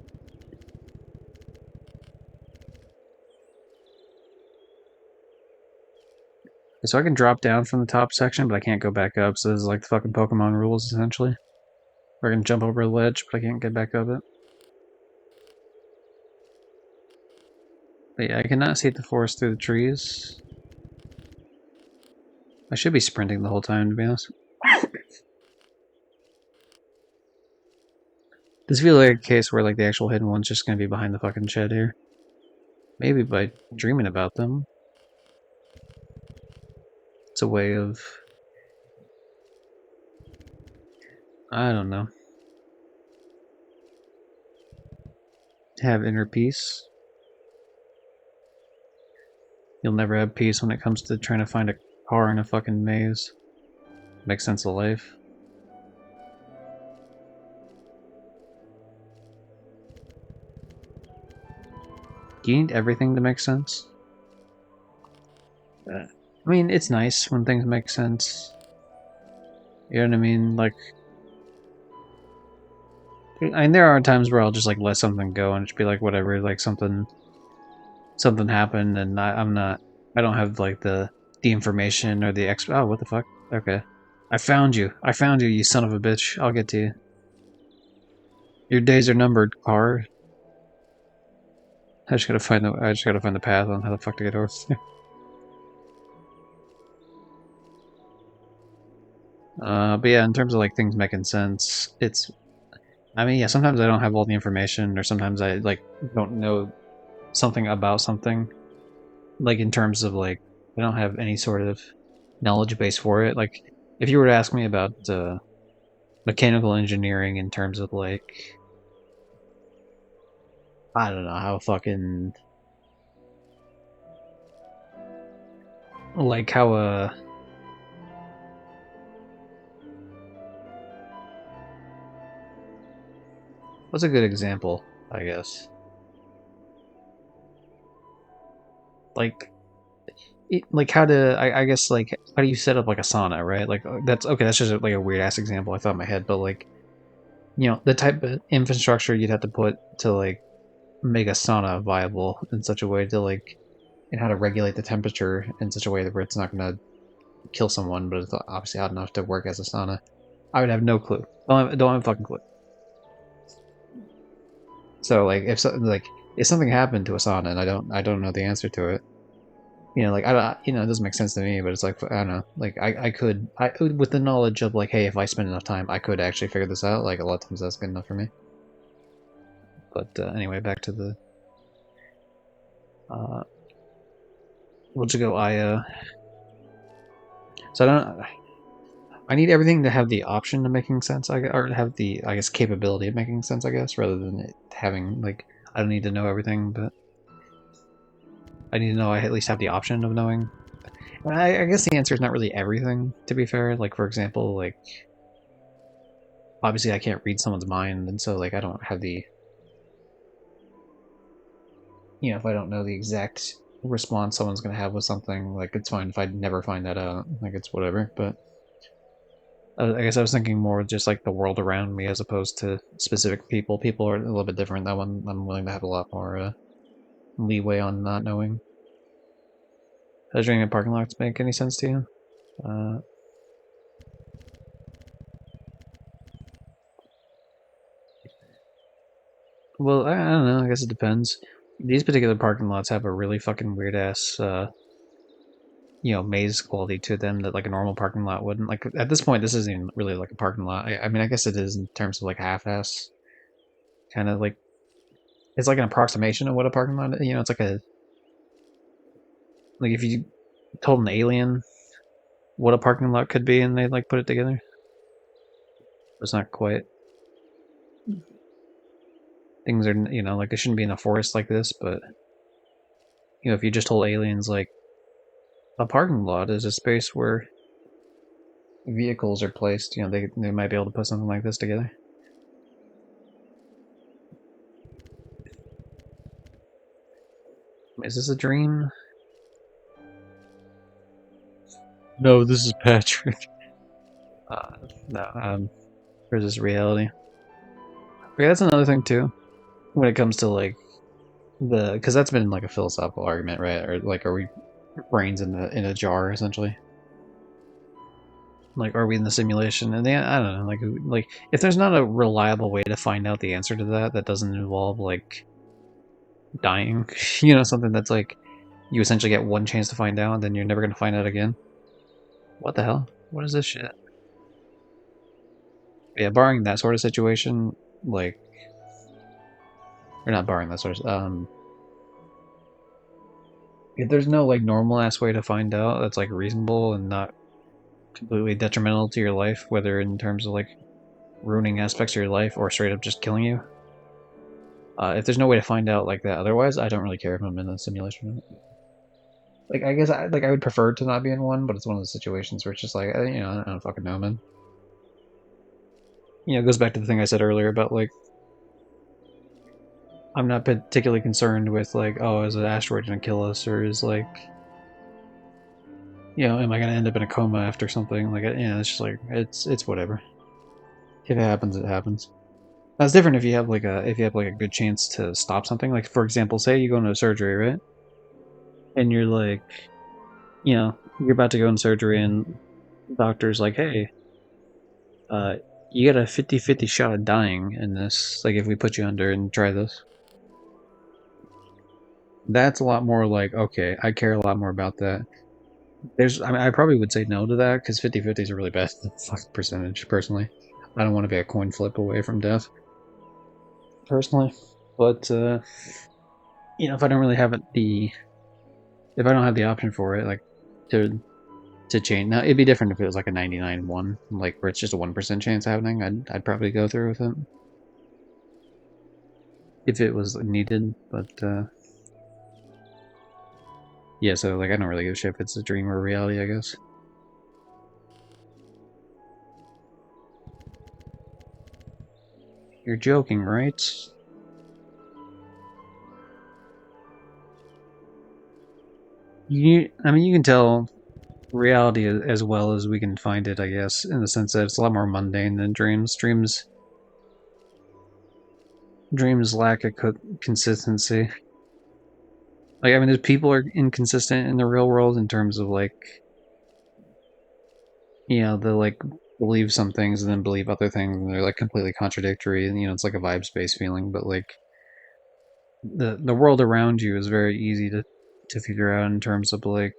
So I can drop down from the top section, but I can't go back up, so this is like the fucking Pokemon rules, essentially. Or I can jump over a ledge, but I can't get back up it. But yeah, I cannot see the forest through the trees. I should be sprinting the whole time, to be honest. This feels like a case where like the actual hidden one's just gonna be behind the fucking shed here. Maybe by dreaming about them. It's a way of... I don't know. Have inner peace. You'll never have peace when it comes to trying to find a car in a fucking maze. Makes sense of life. Do you need everything to make sense? I mean, it's nice when things make sense. You know what I mean? Like, I mean, there are times where I'll just like let something go and just be like, whatever. Like something happened, and I don't have like the information or the oh, what the fuck? Okay, I found you. I found you, you son of a bitch. I'll get to you. Your days are numbered, car. I just gotta find the path on how the fuck to get over there. But yeah, in terms of like things making sense, it's... I mean, yeah, sometimes I don't have all the information, or sometimes I like don't know something about something. Like in terms of like, I don't have any sort of knowledge base for it. Like, if you were to ask me about mechanical engineering in terms of like, I don't know how fucking like how what's a good example, I guess? Like like how to I guess like how do you set up like a sauna, right? Like that's okay, that's just like a weird ass example I thought in my head, but like, you know, the type of infrastructure you'd have to put to like make a sauna viable in such a way to like, and how to regulate the temperature in such a way that where it's not gonna kill someone, but it's obviously hot enough to work as a sauna. I would have no clue. Don't have a fucking clue. So like if something happened to a sauna and I don't know the answer to it, you know, like I don't, you know, it doesn't make sense to me, but it's like I don't know, like I could with the knowledge of like, hey, if I spend enough time, I could actually figure this out. Like a lot of times that's good enough for me. But anyway, back to the we'll just go so I need everything to have the option of making sense, or have the, I guess, capability of making sense, I guess, rather than it having like, I don't need to know everything, but I need to know I at least have the option of knowing. And I guess the answer is not really everything, to be fair. Like, for example, like, obviously I can't read someone's mind, and so, like, I don't have the... You know, if I don't know the exact response someone's going to have with something, like, it's fine if I never find that out. Like, it's whatever, but... I guess I was thinking more just, like, the world around me as opposed to specific people. People are a little bit different. That one, I'm willing to have a lot more leeway on not knowing. Does driving in parking lots make any sense to you? Well, I don't know. I guess it depends. These particular parking lots have a really fucking weird ass, you know, maze quality to them that like a normal parking lot wouldn't. Like at this point, this isn't even really like a parking lot. I mean, I guess it is in terms of like half-ass, kind of like it's like an approximation of what a parking lot. You know, it's like a like if you told an alien what a parking lot could be and they like put it together. It's not quite. Things are, you know, like they shouldn't be in a forest like this, but you know, if you just told aliens like a parking lot is a space where vehicles are placed, you know, they might be able to put something like this together. Is this a dream? No, this is Patrick. No, or is this reality? Okay, that's another thing too. When it comes to like because that's been like a philosophical argument, right? Or like, are we brains in a jar essentially? Like, are we in the simulation? And I don't know, like if there's not a reliable way to find out the answer to that, that doesn't involve like dying. You know, something that's like you essentially get one chance to find out, and then you're never gonna find out again. What the hell? What is this shit? Yeah, barring that sort of situation, like, or not barring that sort of, if there's no like normal ass way to find out that's like reasonable and not completely detrimental to your life, whether in terms of like ruining aspects of your life or straight up just killing you. If there's no way to find out like that, otherwise, I don't really care if I'm in a simulation or not. Like, I guess I would prefer to not be in one, but it's one of those situations where it's just like, you know, I don't fucking know, man. You know, it goes back to the thing I said earlier about like, I'm not particularly concerned with like, oh, is an asteroid gonna kill us, or is like, you know, am I gonna end up in a coma after something? Like, it's just like it's whatever. If it happens, it happens. That's different if you have like a good chance to stop something. Like for example, say you go into surgery, right? And you're like, you know, you're about to go in surgery, and the doctor's like, hey, uh, you got a 50-50 shot of dying in this. Like if we put you under and try this. That's a lot more like, okay, I care a lot more about that. I mean, I probably would say no to that because 50-50 is a really bad fucking percentage, personally. I don't want to be a coin flip away from death, personally. But, you know, if I don't really have if I don't have the option for it, like, to change. Now, it'd be different if it was like a 99-1, like, where it's just a 1% chance of happening. I'd probably go through with it. If it was needed, but, yeah, so, like, I don't really give a shit if it's a dream or reality, I guess. You're joking, right? I mean, you can tell reality as well as we can find it, I guess, in the sense that it's a lot more mundane than dreams. Dreams lack a consistency. Like, I mean, there's people are inconsistent in the real world in terms of like, you know, they like believe some things and then believe other things, and they're like completely contradictory. And you know, it's like a vibes based feeling. But like, the world around you is very easy to figure out in terms of like,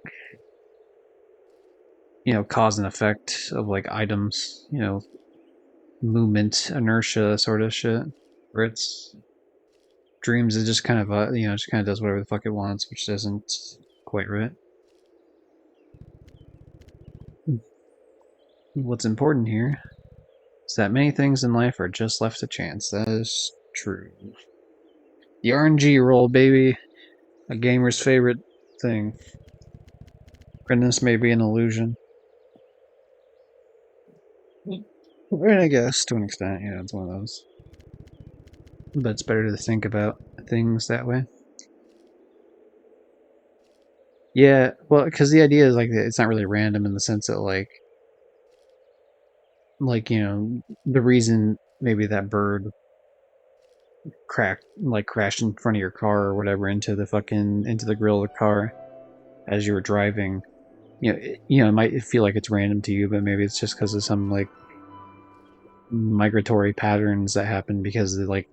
you know, cause and effect of like items, you know, movement, inertia, sort of shit. Where it's dreams, it just kind of you know, just kind of does whatever the fuck it wants, which isn't quite right. What's important here is that many things in life are just left to chance. That is true. The RNG roll, baby, a gamer's favorite thing. Randomness may be an illusion. And I guess to an extent, you know, it's one of those. But it's better to think about things that way. Yeah, well, because the idea is like it's not really random in the sense that like you know, the reason maybe that bird crashed in front of your car or whatever into the grill of the car as you were driving. You know, it might feel like it's random to you, but maybe it's just because of some like migratory patterns that happen because of like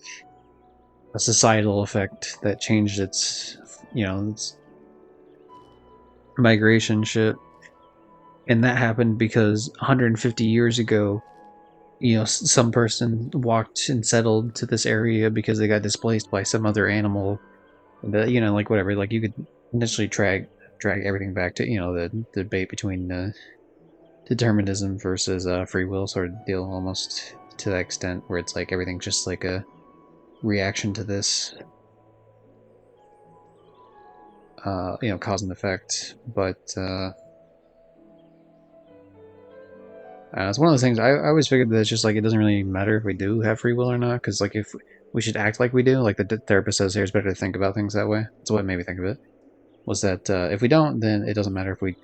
a societal effect that changed its, you know, its migration shit. And that happened because 150 years ago, you know, some person walked and settled to this area because they got displaced by some other animal. You know, like whatever, like you could initially drag everything back to, you know, the debate between determinism versus free will sort of deal, almost to that extent, where it's like everything's just like a reaction to this, you know, cause and effect. But it's one of those things. I always figured that it's just like it doesn't really matter if we do have free will or not, because like if we should act like we do, like the therapist says here, it's better to think about things that way. That's what made me think of it. Was that if we don't, then it doesn't matter if we,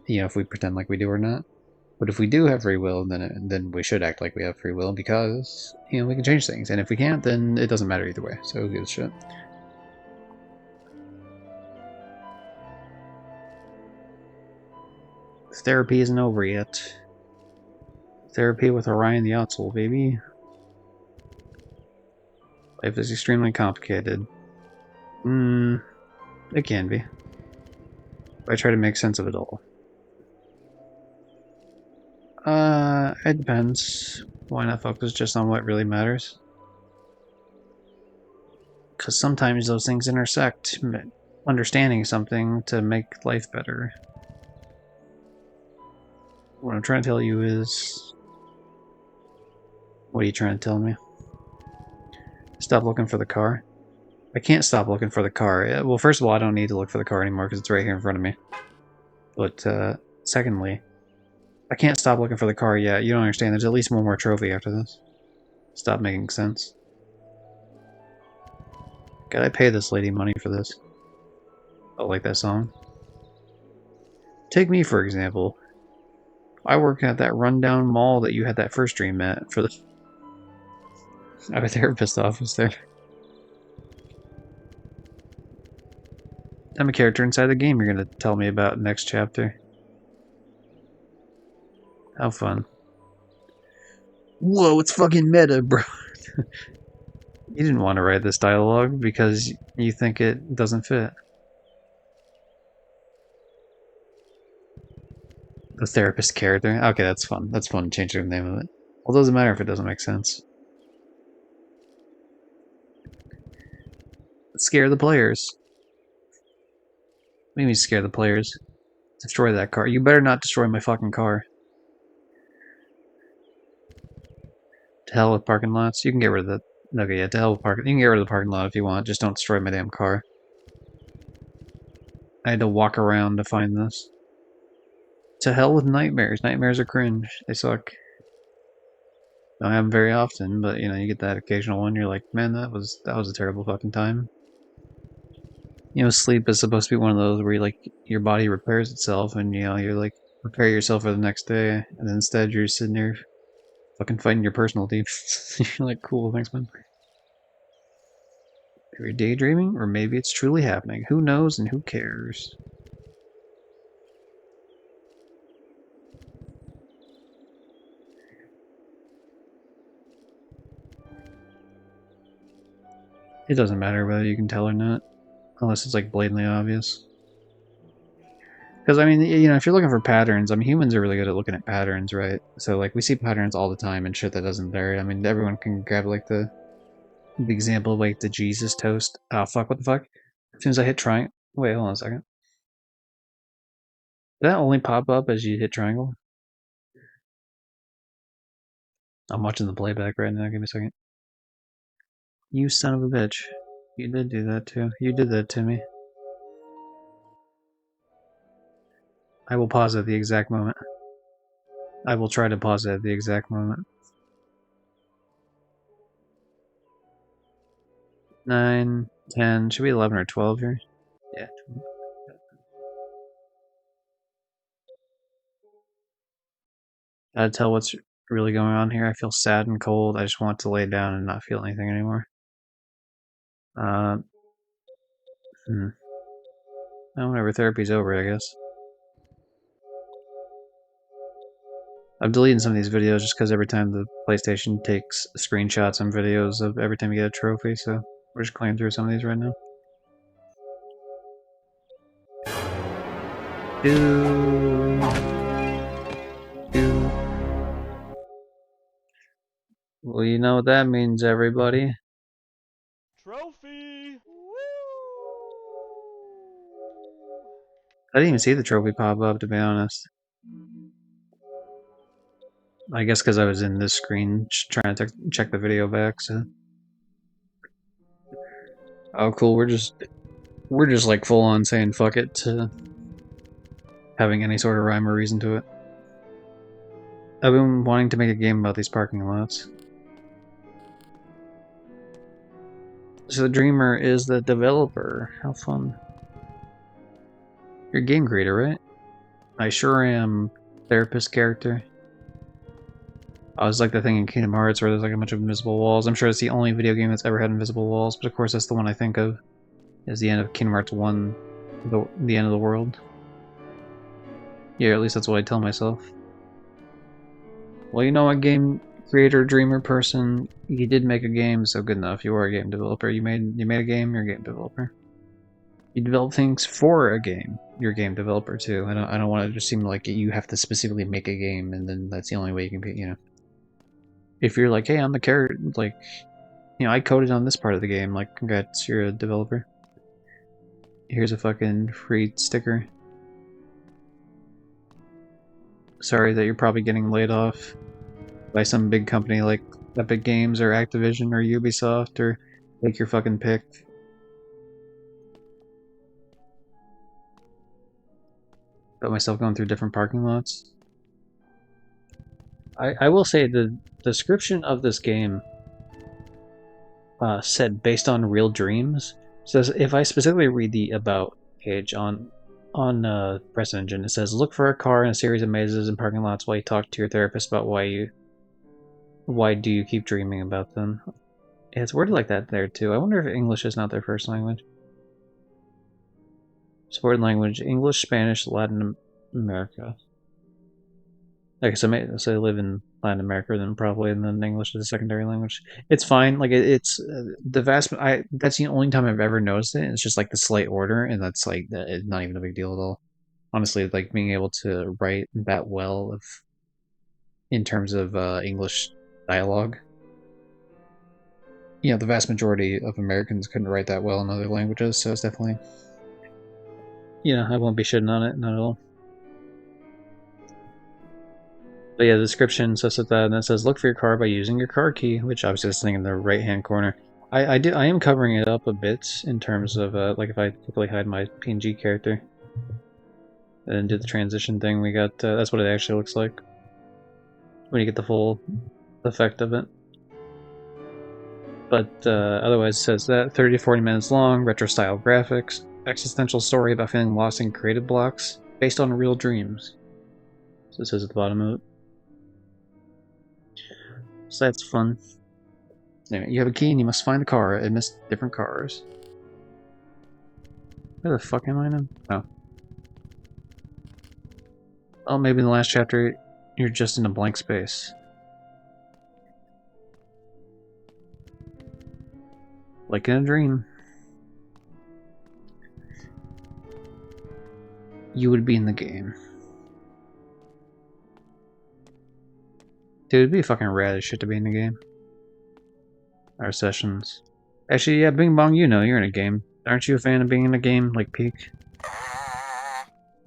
you know, if we pretend like we do or not. But if we do have free will, then we should act like we have free will because, you know, we can change things. And if we can't, then it doesn't matter either way. So who gives a shit? Therapy isn't over yet. Therapy with Orion the Otzel, baby. Life is extremely complicated. It can be. I try to make sense of it all. It depends. Why not focus just on what really matters? Because sometimes those things intersect. Understanding something to make life better. What I'm trying to tell you is... What are you trying to tell me? Stop looking for the car? I can't stop looking for the car. Well, first of all, I don't need to look for the car anymore because it's right here in front of me. But, secondly, I can't stop looking for the car yet. You don't understand. There's at least one more trophy after this. Stop making sense. Gotta pay this lady money for this. I like that song. Take me, for example. I work at that rundown mall that you had that first dream at for the... I have a therapist office there. I'm a character inside the game you're gonna tell me about next chapter. How fun. Whoa, it's fucking meta, bro. You didn't want to write this dialogue because you think it doesn't fit. The therapist character? Okay, that's fun. That's fun changing the name of it. Well, it doesn't matter if it doesn't make sense. Scare the players. What do you mean scare the players? Destroy that car. You better not destroy my fucking car. To hell with parking lots. You can get rid of that. Okay, yeah, to hell with parking. You can get rid of the parking lot if you want. Just don't destroy my damn car. I had to walk around to find this. To hell with nightmares. Nightmares are cringe. They suck. Don't have them very often, but you know, you get that occasional one. You're like, man, that was a terrible fucking time. You know, sleep is supposed to be one of those where you like your body repairs itself, and you know, you're like prepare yourself for the next day, and instead you're sitting there fucking fighting your personal demons. You're like, cool, thanks, man. Maybe you're daydreaming, or maybe it's truly happening. Who knows and who cares? It doesn't matter whether you can tell or not, unless it's like blatantly obvious. Because, I mean, you know, if you're looking for patterns, I mean, humans are really good at looking at patterns, right? So, like, we see patterns all the time and shit that doesn't there. I mean, everyone can grab, like, the example of, like, the Jesus toast. Oh, fuck, what the fuck? As soon as I hit triangle... Wait, hold on a second. Did that only pop up as you hit triangle? I'm watching the playback right now, give me a second. You son of a bitch. You did do that, too. You did that to me. I will pause at the exact moment. I will try to pause it at the exact moment. 9, 10, should be 11 or 12 here. Yeah. Gotta tell what's really going on here. I feel sad and cold. I just want to lay down and not feel anything anymore. Oh, whenever therapy's over, I guess. I'm deleting some of these videos just because every time the PlayStation takes screenshots and videos of every time you get a trophy, so we're just clearing through some of these right now. Well, you know what that means, everybody. Trophy! I didn't even see the trophy pop up, to be honest. I guess because I was in this screen trying to check the video back, so... Oh, cool, we're just like full on saying fuck it to having any sort of rhyme or reason to it. I've been wanting to make a game about these parking lots. So the Dreamer is the developer. How fun. You're a game creator, right? I sure am. Therapist character. Oh, it's like the thing in Kingdom Hearts where there's like a bunch of invisible walls. I'm sure it's the only video game that's ever had invisible walls, but of course that's the one I think of. Is the end of Kingdom Hearts 1, the end of the world. Yeah, at least that's what I tell myself. Well, you know what, game creator, dreamer person, you did make a game, so good enough. You are a game developer. You made a game, you're a game developer. You develop things for a game. You're a game developer too. I don't want to just seem like you have to specifically make a game and then that's the only way you can be, you know. If you're like, hey, I'm the character, like, you know, I coded on this part of the game, like, congrats, you're a developer. Here's a fucking free sticker. Sorry that you're probably getting laid off by some big company like Epic Games or Activision or Ubisoft or take your fucking pick. Got myself going through different parking lots. I will say the description of this game said based on real dreams. Says if I specifically read the about page on Press Engine, it says look for a car in a series of mazes and parking lots while you talk to your therapist about why do you keep dreaming about them. Yeah, it's worded like that there too. I wonder if English is not their first language. Supported language: English, Spanish, Latin America. Okay, so they live in Latin America then probably, and then English is a secondary language. It's fine. Like it's the vast. That's the only time I've ever noticed it. It's just like the slight order, and that's like it's not even a big deal at all. Honestly, like being able to write that well of in terms of English dialogue. You know, the vast majority of Americans couldn't write that well in other languages, so it's definitely. Yeah, I won't be shitting on it, not at all. But yeah, the description says that, and it says look for your car by using your car key, which obviously is sitting in the right hand corner. I am covering it up a bit in terms of like if I quickly hide my PNG character and do the transition thing, we got that's what it actually looks like when you get the full effect of it. But otherwise, it says that 30 to 40 minutes long, retro style graphics, existential story about feeling lost in creative blocks, based on real dreams. So it says at the bottom of it. So that's fun. Anyway, you have a key and you must find the car amidst different cars. Where the fuck am I now? Oh. Oh, maybe in the last chapter you're just in a blank space. Like in a dream. You would be in the game. Dude, it'd be fucking rad as shit to be in the game. Our sessions. Actually, yeah, Bing Bong, you know you're in a game. Aren't you a fan of being in a game like Peak?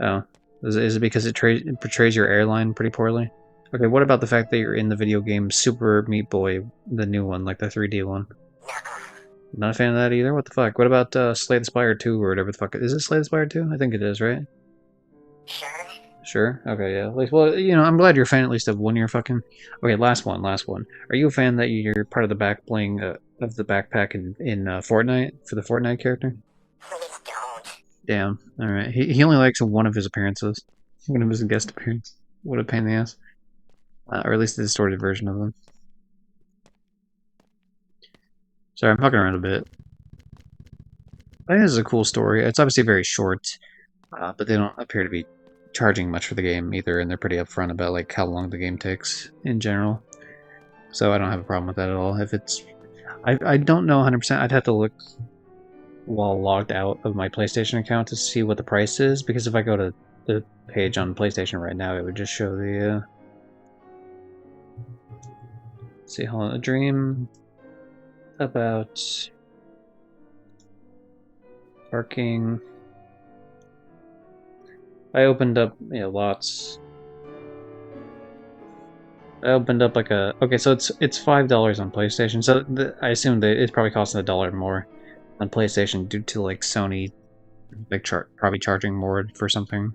Oh. Is it because it portrays your airline pretty poorly? Okay, what about the fact that you're in the video game Super Meat Boy, the new one, like the 3D one? Not a fan of that either? What the fuck? What about Slay the Spire 2 or whatever the fuck? Is it Slay the Spire 2? I think it is, right? Sure? Okay, yeah. Like, well, you know, I'm glad you're a fan at least of one of your fucking... Okay, last one. Are you a fan that you're part of the back bling of the backpack in Fortnite, for the Fortnite character? Please don't. Damn. Alright. He only likes one of his appearances. One of his guest appearances. What a pain in the ass. Or at least the distorted version of them. Sorry, I'm fucking around a bit. I think this is a cool story. It's obviously very short, but they don't appear to be charging much for the game either, and they're pretty upfront about like how long the game takes in general. So I don't have a problem with that at all. If it's, I don't know 100%. I'd have to look while logged out of my PlayStation account to see what the price is, because if I go to the page on PlayStation right now, it would just show the. Let's see, hold on. A dream about parking. I opened up, lots. I opened up like a... Okay, so it's $5 on PlayStation, so I assume that it's probably costing $1 more on PlayStation due to like Sony like probably charging more for something.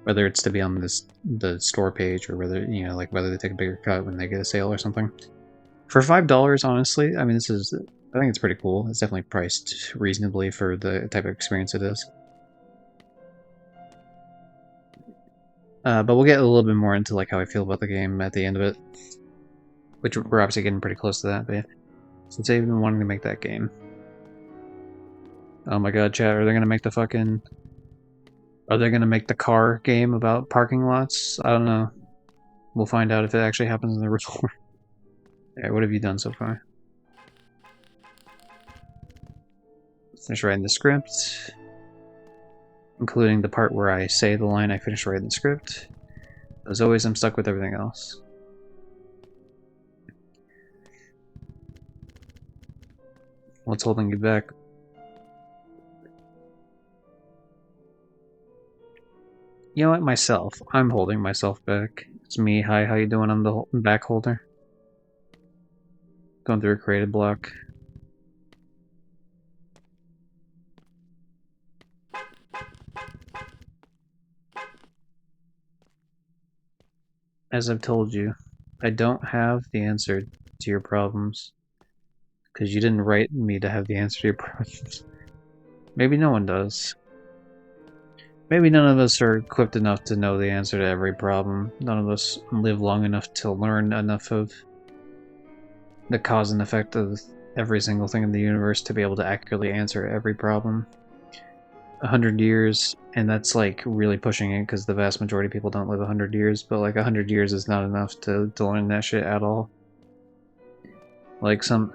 Whether it's to be on the store page or whether, like whether they take a bigger cut when they get a sale or something. For $5, honestly, I mean, I think it's pretty cool. It's definitely priced reasonably for the type of experience it is. But we'll get a little bit more into like how I feel about the game at the end of it, which we're obviously getting pretty close to that. But yeah, since they've been wanting to make that game, oh my god, chat, are they gonna make the fucking? Are they gonna make the car game about parking lots? I don't know. We'll find out if it actually happens in the real world. Alright, what have you done so far? Finish writing the script. including the part where I say the line I finished writing the script. As always, I'm stuck with everything else. What's holding you back? You know what? Myself. I'm holding myself back. It's me. Hi, how you doing? I'm the back holder. Going through a creative block. As I've told you, I don't have the answer to your problems. Because you didn't write me to have the answer to your problems. Maybe no one does. Maybe none of us are equipped enough to know the answer to every problem. None of us live long enough to learn enough of the cause and effect of every single thing in the universe to be able to accurately answer every problem. 100 years, and that's like really pushing it because the vast majority of people don't live 100 years, but like 100 years is not enough to learn that shit at all. Like some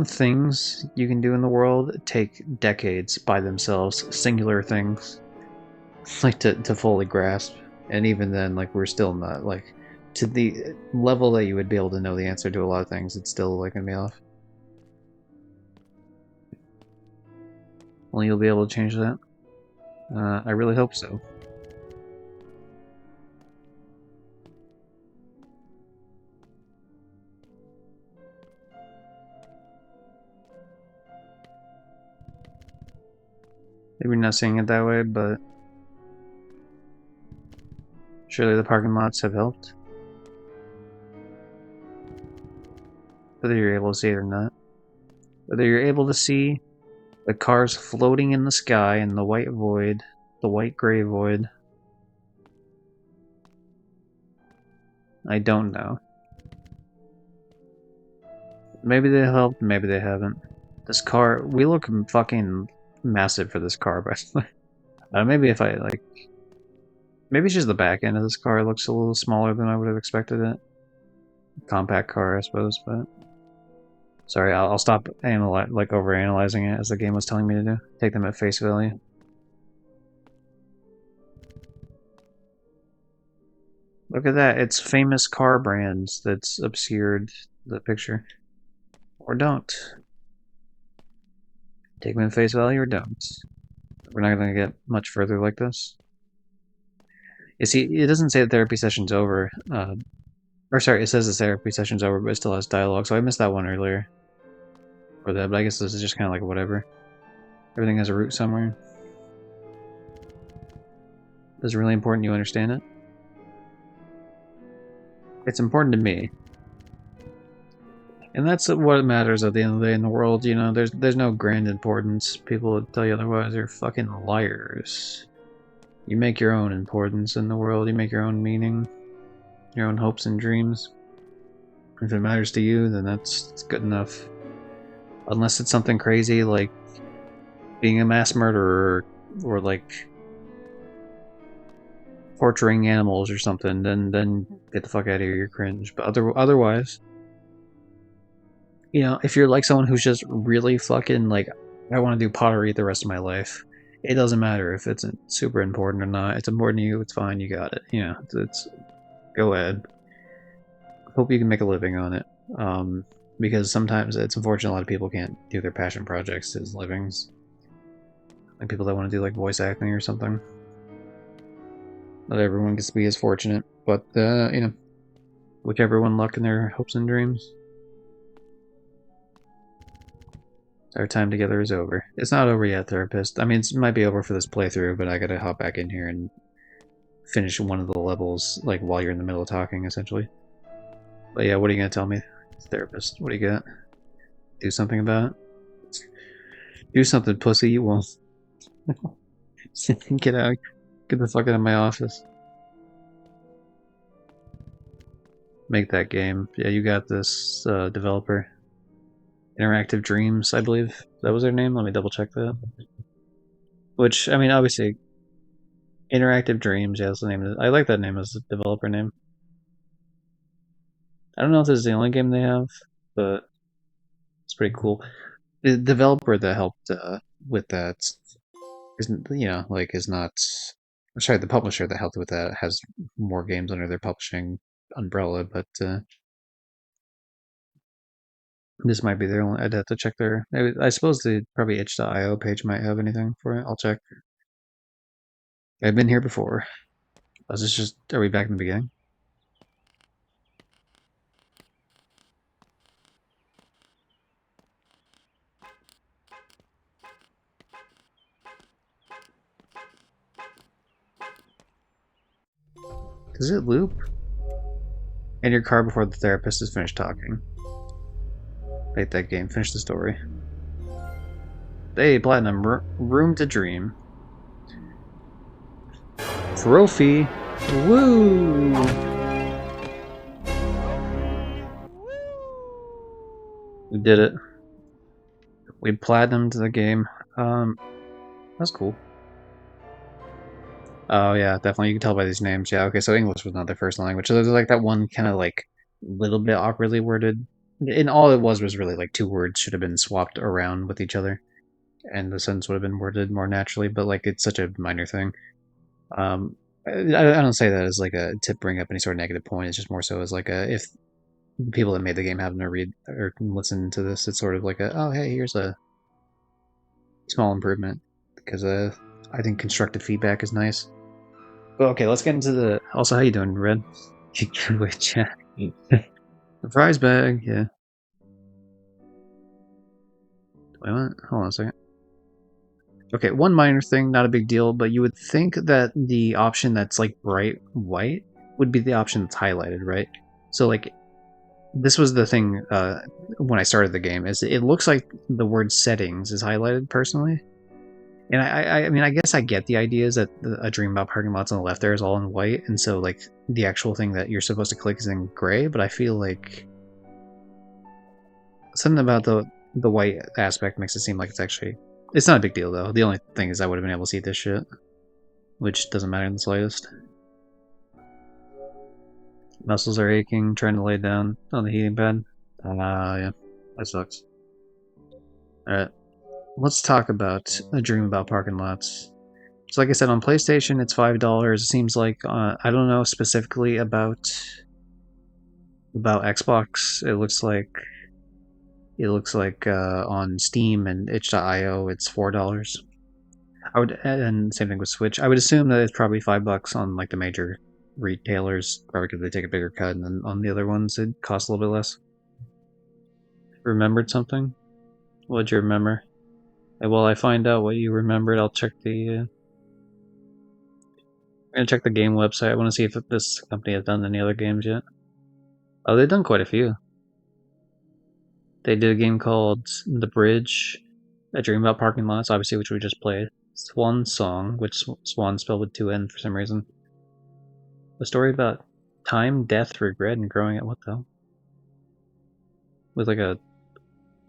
things you can do in the world take decades by themselves, singular things, like to fully grasp. And even then, like we're still not like to the level that you would be able to know the answer to a lot of things. It's still like gonna be off. Well, you'll be able to change that. I really hope so. Maybe not seeing it that way, but surely the parking lots have helped. Whether you're able to see it or not. Whether you're able to see the cars floating in the sky in the white void, the white gray void, I don't know. Maybe they helped, maybe they haven't. This car, we look fucking massive for this car, by the way. Maybe if I, like... Maybe it's just the back end of this car looks a little smaller than I would have expected it. Compact car, I suppose, but... Sorry, I'll stop over-analyzing it as the game was telling me to do. Take them at face value. Look at that, it's famous car brands that's obscured the picture. Or don't. Take them at face value or don't. We're not going to get much further like this. You see, it doesn't say the therapy session's over. Or sorry, it says the therapy session's over, but it still has dialogue, so I missed that one earlier. Or that, but I guess this is just kind of like whatever. Everything has a root somewhere. It's really important you understand it. It's important to me. And that's what matters at the end of the day in the world, you know, there's no grand importance. People would tell you otherwise are fucking liars. You make your own importance in the world, you make your own meaning, your own hopes and dreams. If it matters to you, then that's good enough. Unless it's something crazy like being a mass murderer or like torturing animals or something, then get the fuck out of here, you're cringe. But otherwise, you know, if you're like someone who's just really fucking like, I want to do pottery the rest of my life, it doesn't matter if it's super important or not. It's important to you, it's fine, you got it. You know, it's go ahead. Hope you can make a living on it. Because sometimes it's unfortunate a lot of people can't do their passion projects as livings. Like people that want to do like voice acting or something. Not everyone gets to be as fortunate, but you know, wish everyone luck in their hopes and dreams. Our time together is over. It's not over yet, therapist. I mean, it might be over for this playthrough, but I gotta hop back in here and finish one of the levels, like, while you're in the middle of talking, essentially. But yeah, what are you gonna tell me, therapist? What do you got? Do something about it? Do something, pussy, you won't. Get out. Get the fuck out of my office. Make that game. Yeah, you got this, developer. Interactive Dreams, I believe. That was their name? Let me double check that. Which, I mean, obviously, Interactive Dreams, yeah, that's the name of it. I like that name as the developer name. I don't know if this is the only game they have, but it's pretty cool. The developer that helped with that isn't, like is not. Sorry, the publisher that helped with that has more games under their publishing umbrella, but this might be their only. I'd have to check their. I suppose the probably itch.io page might have anything for it. I'll check. I've been here before. Is this just? Are we back in the beginning? Does it loop? In your car before the therapist is finished talking. Play that game. Finish the story. Hey, Platinum. Room to Dream. Trophy. Woo! We did it. We platinumed the game. That's cool. Oh yeah, definitely. You can tell by these names. Yeah, okay, so English was not their first language. So there's like that one kind of like little bit awkwardly worded. And all it was really like two words should have been swapped around with each other, and the sentence would have been worded more naturally. But like it's such a minor thing. I don't say that as like a to bring up any sort of negative point. It's just more so as like a if the people that made the game happen to read or listen to this, it's sort of like a oh hey here's a small improvement because I think constructive feedback is nice. Well, okay, let's get into the. Also, how you doing, Red? Wait, chat. The prize bag, yeah. Wait, what? Hold on a second. Okay, one minor thing, not a big deal, but you would think that the option that's like bright white would be the option that's highlighted, right? So like, this was the thing when I started the game. Is it looks like the word settings is highlighted personally. And I mean, I guess I get the idea is that a dream about parking lots on the left there is all in white, and so like the actual thing that you're supposed to click is in gray. But I feel like something about the white aspect makes it seem like it's not a big deal though. The only thing is I would have been able to see this shit, which doesn't matter in the slightest. Muscles are aching, trying to lay down on the heating pad. Yeah, that sucks. All right. Let's talk about a dream about parking lots. So, like I said, on PlayStation, it's $5. It seems like I don't know specifically about Xbox. It looks like on Steam and itch.io, it's $4. And same thing with Switch. I would assume that it's probably $5 on like the major retailers, probably because they take a bigger cut, and then on the other ones it costs a little bit less. Remembered something? What'd you remember? And while I find out what you remembered, I'll check the. I'm gonna check the game website. I want to see if this company has done any other games yet. Oh, they've done quite a few. They did a game called The Bridge, A Dream About Parking Lots, obviously, which we just played. Swan Song, which Swan spelled with two N for some reason. A story about time, death, regret, and growing up. What the hell? With like a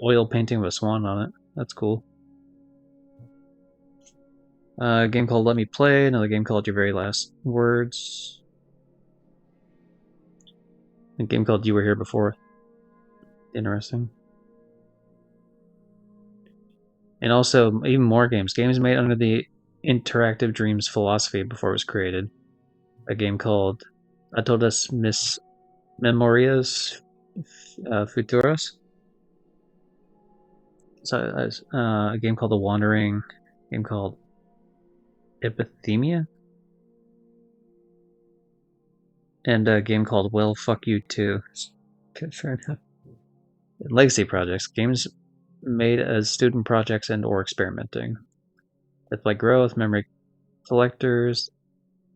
oil painting with a swan on it. That's cool. A game called Let Me Play, another game called Your Very Last Words. A game called You Were Here Before. Interesting. And also, even more games. Games made under the Interactive Dreams philosophy before it was created. A game called A Todas Mis Memorias Futuras. So, a game called The Wandering. A game called Epithemia. And a game called Well Fuck You Too. Okay, fair enough. Legacy projects. Games made as student projects and or experimenting. That's like Growth, Memory Collectors,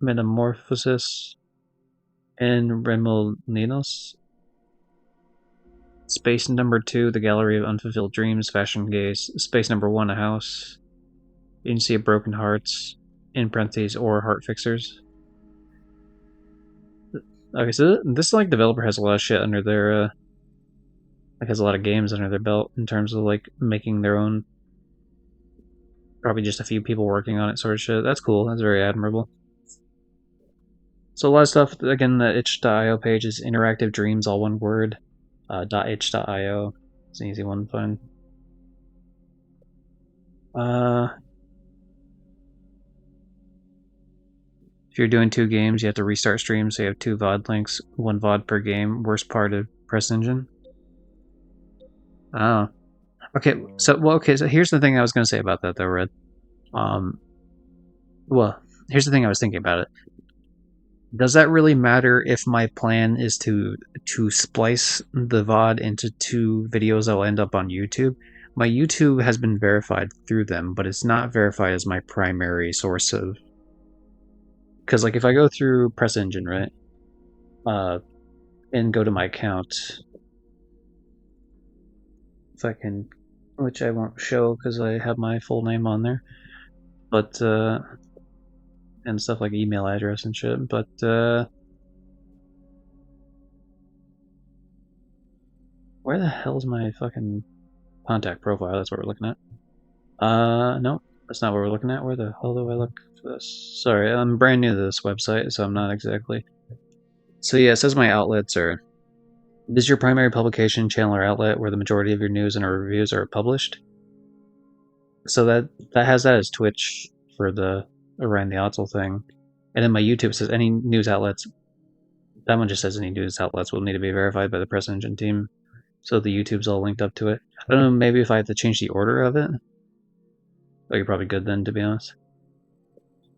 Metamorphosis, and Remolinos. Space number 2, The Gallery of Unfulfilled Dreams, Fashion Gaze. Space number 1, A House. Agency of Broken Hearts, in parentheses, or Heart Fixers. Okay, so this like developer has a lot of shit under their like has a lot of games under their belt in terms of like making their own. Probably just a few people working on it, sort of shit. That's cool. That's very admirable. So a lot of stuff. Again, the itch.io page is Interactive Dreams, all one word. .itch.io. It's an easy one to find. If you're doing 2 games, you have to restart stream, so you have 2 VOD links, 1 VOD per game. Worst part of Press Engine. Oh. Okay, so here's the thing I was going to say about that, though, Red. Well, here's the thing I was thinking about it. Does that really matter if my plan is to splice the VOD into 2 videos that will end up on YouTube? My YouTube has been verified through them, but it's not verified as my primary source of... Because, like, if I go through Press Engine, right, and go to my account, if I can, which I won't show because I have my full name on there, but, and stuff like email address and shit, but, where the hell's my fucking contact profile? That's what we're looking at. No, that's not what we're looking at. Where the hell do I look for this? Sorry, I'm brand new to this website, so I'm not exactly... So yeah, it says my outlets are... This is your primary publication channel or outlet where the majority of your news and reviews are published. So that has that as Twitch for the Orion the Otzel thing. And then my YouTube says any news outlets... That one just says any news outlets will need to be verified by the Press Engine team. So the YouTube's all linked up to it. I don't know, maybe if I have to change the order of it. Like, you're probably good then, to be honest.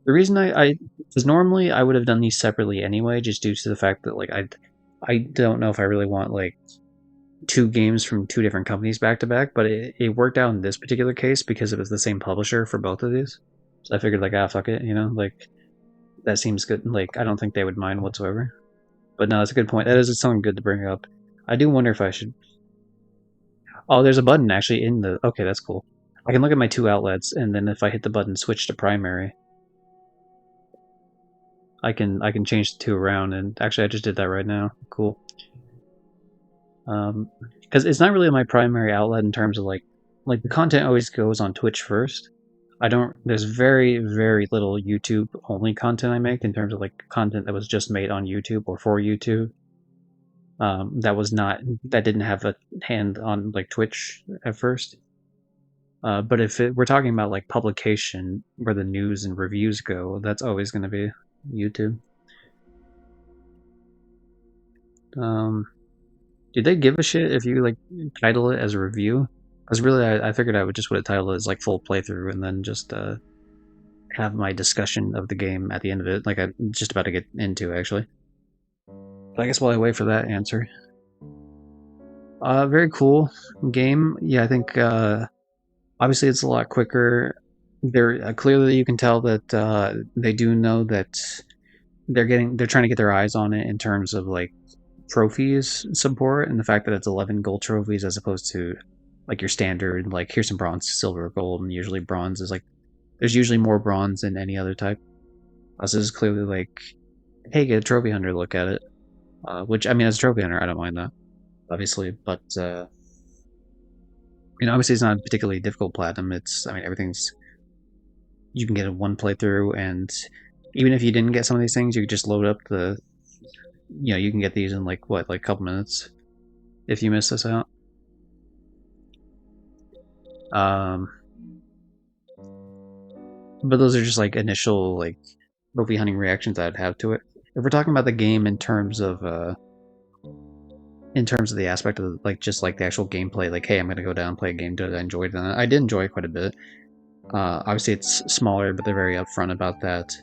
The reason because normally I would have done these separately anyway, just due to the fact that, like, I don't know if I really want, like, 2 games from 2 different companies back to back, but it worked out in this particular case because it was the same publisher for both of these. So I figured, like, fuck it, you know, like, that seems good. Like, I don't think they would mind whatsoever. But no, that's a good point. That is something good to bring up. I do wonder if I should... Oh, there's a button actually in the... Okay, that's cool. I can look at my 2 outlets, and then if I hit the button switch to primary, I can change the 2 around, and actually I just did that right now. Cool. Because it's not really my primary outlet in terms of like the content always goes on Twitch first. There's very, very little YouTube only content I make in terms of like content that was just made on YouTube or for YouTube. That didn't have a hand on like Twitch at first. But if we're talking about like publication where the news and reviews go, that's always going to be YouTube. Did they give a shit if you like title it as a review? Because really, I figured I would have titled it as like full playthrough and then just have my discussion of the game at the end of it, like I'm just about to get into actually. But I guess while I wait for that answer, very cool game. Yeah, I think obviously it's a lot quicker. There clearly you can tell that they do know that they're trying to get their eyes on it in terms of like trophies support, and the fact that it's 11 gold trophies as opposed to like your standard like here's some bronze, silver, gold, and usually bronze is like there's usually more bronze than any other type. This is clearly like, hey, get a trophy hunter, look at it. Which I mean, as a trophy hunter, I don't mind that, obviously, but obviously it's not particularly difficult platinum. It's everything's you can get in one playthrough, and even if you didn't get some of these things, you could just load up the you can get these in like a couple minutes if you miss this out. But those are just like initial like trophy hunting reactions I'd have to it. If we're talking about the game in terms of the aspect of like just like the actual gameplay, like hey, I'm gonna go down and play a game. Did I enjoy it? I did enjoy it quite a bit. Obviously it's smaller, but they're very upfront about that,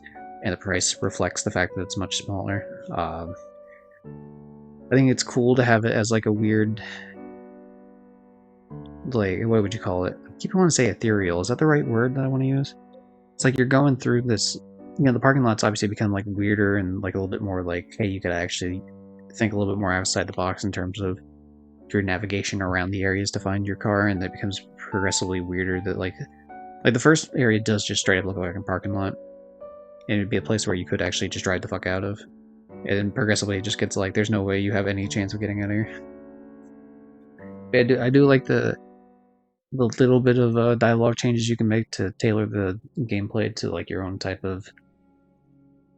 and the price reflects the fact that it's much smaller. I think it's cool to have it as like a weird, like, what would you call it? I keep wanting to say ethereal. Is that the right word that I want to use? It's like you're going through this, the parking lots obviously become like weirder and like a little bit more like, hey, you could actually think a little bit more outside the box in terms of your navigation around the areas to find your car, and that becomes progressively weirder. That like the first area does just straight up look like a parking lot, and it'd be a place where you could actually just drive the fuck out of. And then progressively it just gets like there's no way you have any chance of getting out of here. I do like the little bit of dialogue changes you can make to tailor the gameplay to like your own type of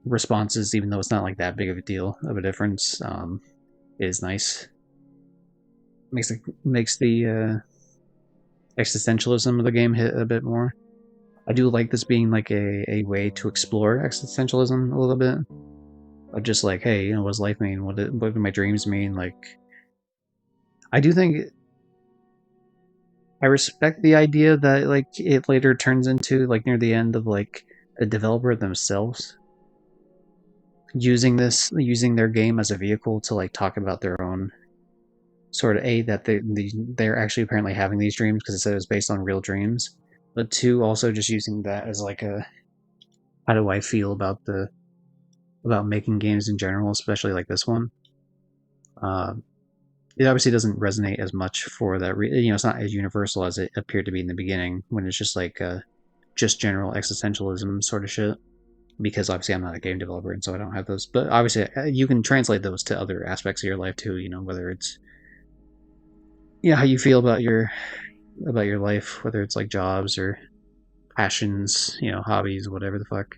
responses, even though it's not like that big of a deal of a difference. It is nice. Makes the existentialism of the game hit a bit more. I do like this being like a way to explore existentialism a little bit. Of just like, hey, what does life mean? What do my dreams mean? Like, I do think I respect the idea that like it later turns into like near the end of like the developer themselves using their game as a vehicle to like talk about their own sort of that they're actually apparently having these dreams because it said it was based on real dreams, but two, also just using that as like a how do I feel about making games in general, especially like this one. Uh, it obviously doesn't resonate as much for that. It's not as universal as it appeared to be in the beginning when it's just like just general existentialism sort of shit. Because obviously I'm not a game developer and so I don't have those. But obviously you can translate those to other aspects of your life too. Whether it's how you feel about your life, whether it's like jobs or passions, hobbies, whatever the fuck.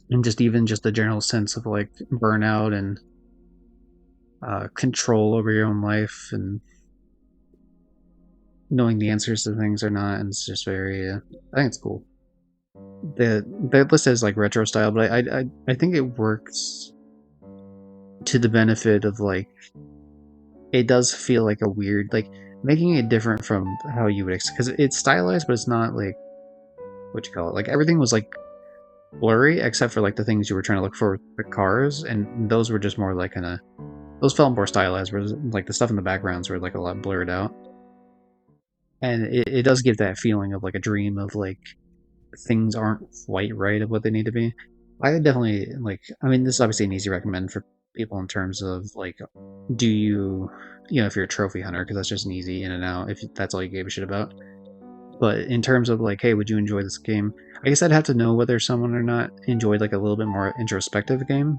And just even just the general sense of like burnout and control over your own life and knowing the answers to things or not. And it's just very, I think it's cool. The list is like retro style, but I think it works to the benefit of like it does feel like a weird like making it different from how you would because it's stylized, but it's not like what you call it. Like everything was like blurry except for like the things you were trying to look for the cars, and those were just more like kind of those felt more stylized. Where like the stuff in the backgrounds were like a lot blurred out, and it does give that feeling of like a dream of like things aren't quite right of what they need to be. I definitely like. I mean, this is obviously an easy recommend for people in terms of like, do you, if you're a trophy hunter, because that's just an easy in and out if that's all you gave a shit about. But in terms of like, hey, would you enjoy this game? I guess I'd have to know whether someone or not enjoyed like a little bit more introspective game.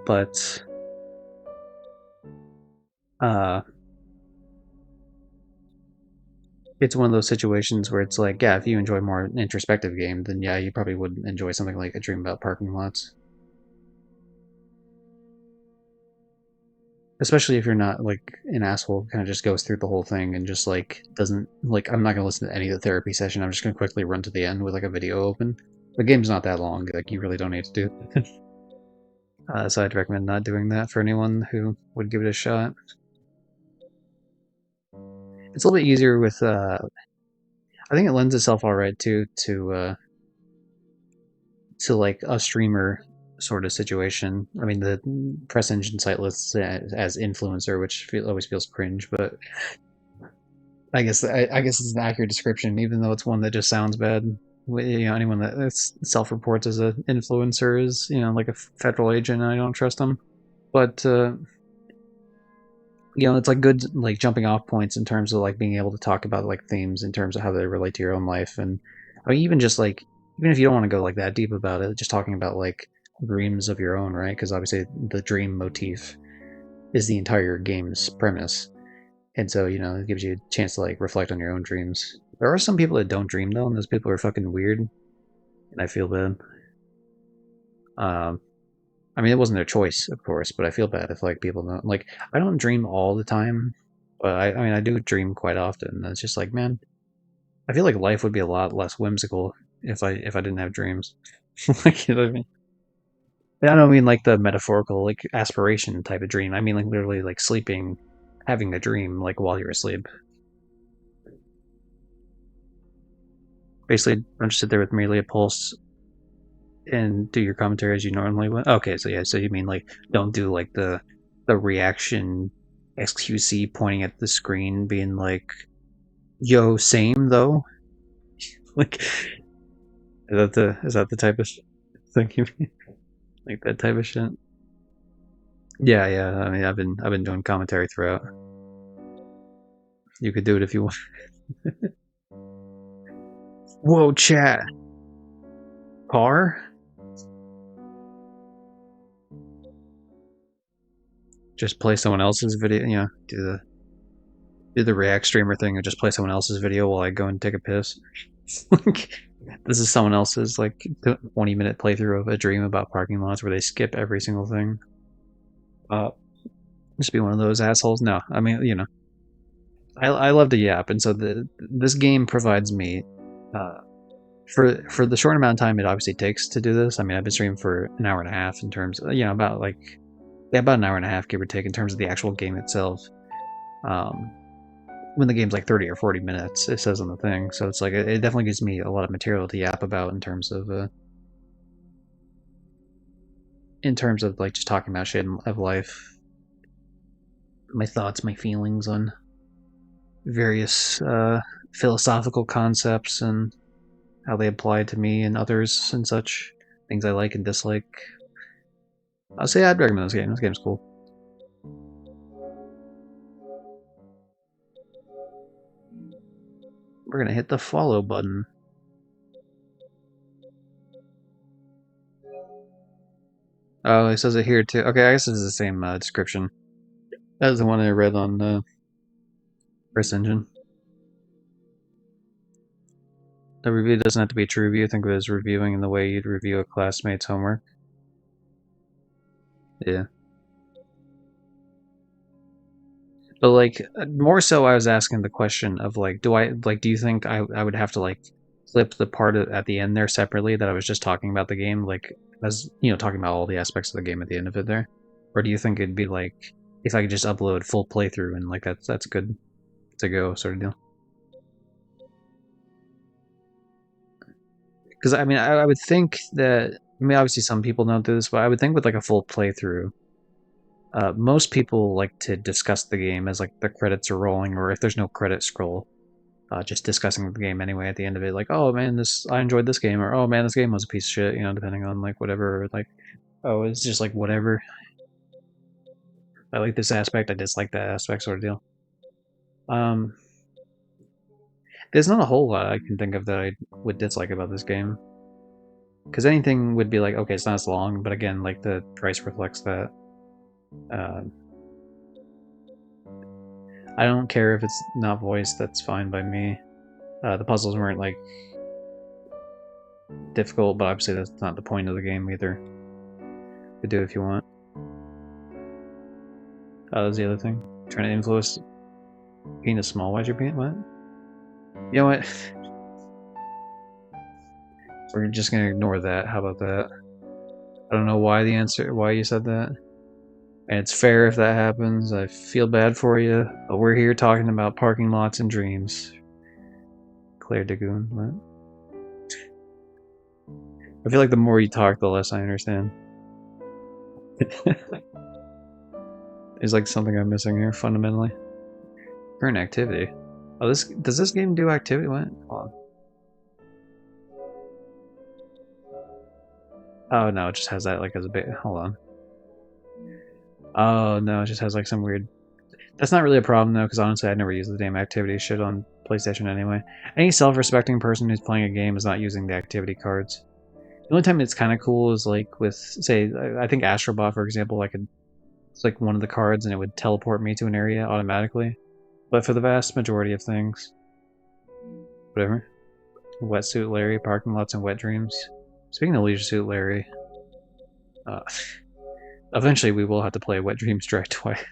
But uh it's one of those situations where it's like, yeah, if you enjoy more introspective game, then yeah, you probably would enjoy something like A Dream About Parking Lots. Especially if you're not like an asshole, kind of just goes through the whole thing and just like doesn't like. I'm not gonna listen to any of the therapy session. I'm just gonna quickly run to the end with like a video open. The game's not that long. Like you really don't need to do it. So I'd recommend not doing that for anyone who would give it a shot. It's a little bit easier with. I think it lends itself all right too to like a streamer sort of situation. I mean, the press engine site lists as influencer, which always feels cringe, but I guess it's an accurate description, even though it's one that just sounds bad. Anyone that self-reports as an influencer is, like a federal agent, and I don't trust them. But it's like good like jumping off points in terms of like being able to talk about like themes in terms of how they relate to your own life, and I mean, even just like even if you don't want to go like that deep about it, just talking about like dreams of your own, right? Because obviously the dream motif is the entire game's premise. And so, it gives you a chance to like reflect on your own dreams. There are some people that don't dream though, and those people are fucking weird, and I feel bad. Um, I mean, it wasn't their choice, of course, but I feel bad if like people don't like. I don't dream all the time, but I mean, I do dream quite often. And it's just like, man, I feel like life would be a lot less whimsical if I didn't have dreams. Like, you know what I mean? I don't mean like the metaphorical like aspiration type of dream. I mean like literally like sleeping, having a dream like while you're asleep. Basically, don't just sit there with merely a pulse and do your commentary as you normally would. Okay, so yeah, so you mean like don't do like the reaction XQC pointing at the screen, being like, "Yo, same though." Like, is that the type of thing you mean? Like that type of shit? Yeah, yeah. I mean, I've been doing commentary throughout. You could do it if you want. Whoa, chat. Car? Just play someone else's video. Do the React streamer thing and just play someone else's video while I go and take a piss. Like, this is someone else's like 20-minute playthrough of A Dream About Parking Lots where they skip every single thing. Just be one of those assholes. No, I mean, I love to yap, and so this game provides me uh, for the short amount of time it obviously takes to do this. I mean, I've been streaming for an hour and a half in terms of, about like, yeah, about an hour and a half, give or take, in terms of the actual game itself. Um, when the game's like 30 or 40 minutes, it says on the thing. So it's like, it definitely gives me a lot of material to yap about in terms of like just talking about shit of life, my thoughts, my feelings on various philosophical concepts and how they apply to me and others and such, things I like and dislike. I'll say I'd recommend this game. This game's cool. We're gonna hit the follow button. Oh, it says it here too. Okay, I guess it's the same description. That was the one I read on Press Engine. The review doesn't have to be a true review. Think of it as reviewing in the way you'd review a classmate's homework. Yeah. But like more so, I was asking the question of like, do you think I would have to like clip the part at the end there separately that I was just talking about the game, like as talking about all the aspects of the game at the end of it there, or do you think it'd be like if I could just upload full playthrough and like that's good to go sort of deal? Because I mean, I would think that I mean obviously some people don't do this, but I would think with like a full playthrough. Most people like to discuss the game as like the credits are rolling, or if there's no credit scroll, just discussing the game anyway at the end of it. Like, oh man, I enjoyed this game, or oh man, this game was a piece of shit. Depending on like whatever. Like, oh, it's just like whatever. I like this aspect, I dislike that aspect, sort of deal. Um, there's not a whole lot I can think of that I would dislike about this game, because anything would be like, okay, it's not as long, but again, like the price reflects that. Uh, I don't care if it's not voiced, that's fine by me. The puzzles weren't like difficult, but obviously that's not the point of the game either. You could do it if you want. Oh, that's the other thing. Trying to influence penis small. Why's your penis? What? You know what? We're just gonna ignore that. How about that? I don't know why you said that. And it's fair if that happens. I feel bad for you, but we're here talking about parking lots and dreams. Claire Dagoon, what? I feel like the more you talk, the less I understand. There's like something I'm missing here, fundamentally. Current activity. Oh, does this game do activity? What? Hold on. Oh no, it just has that like as a bit. Hold on. Oh no, it just has like some weird. That's not really a problem though, because honestly, I never use the damn activity shit on PlayStation anyway. Any self-respecting person who's playing a game is not using the activity cards. The only time it's kind of cool is like with, say, I think Astrobot, for example, it's like one of the cards and it would teleport me to an area automatically. But for the vast majority of things, whatever. Wetsuit Larry, parking lots, and wet dreams. Speaking of Leisure Suit Larry, uh, eventually we will have to play Wet Dreams Direct twice.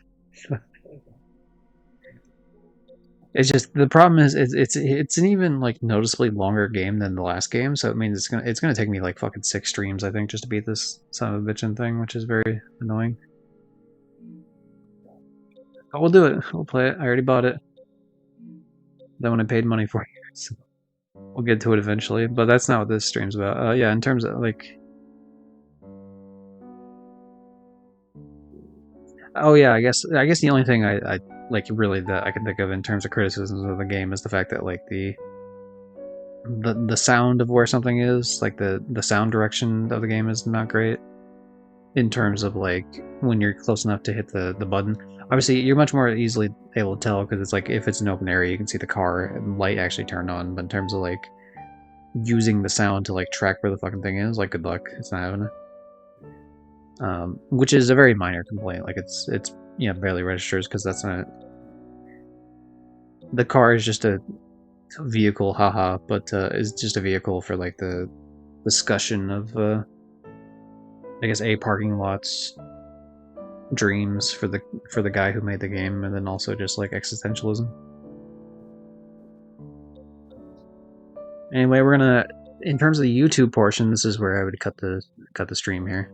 It's just the problem is it's an even like noticeably longer game than the last game, so it means it's gonna take me like fucking 6 streams I think just to beat this son of a bitchin' thing, which is very annoying. But we'll do it. We'll play it. I already bought it. Then when I paid money for it, so we'll get to it eventually. But that's not what this stream's about. Yeah, in terms of like, oh yeah, I guess the only thing I like really that I can think of in terms of criticisms of the game is the fact that like the sound of where something is, like the sound direction of the game is not great in terms of like when you're close enough to hit the button. Obviously, you're much more easily able to tell because it's like if it's an open area, you can see the car and light actually turned on. But in terms of like using the sound to like track where the fucking thing is, like good luck, it's not having it. Which is a very minor complaint. Like it's barely registers because that's not. The car is just a vehicle, haha, but is just a vehicle for like the discussion of I guess parking lots dreams for the guy who made the game, and then also just like existentialism. Anyway, we're gonna, in terms of the YouTube portion, this is where I would cut the stream here.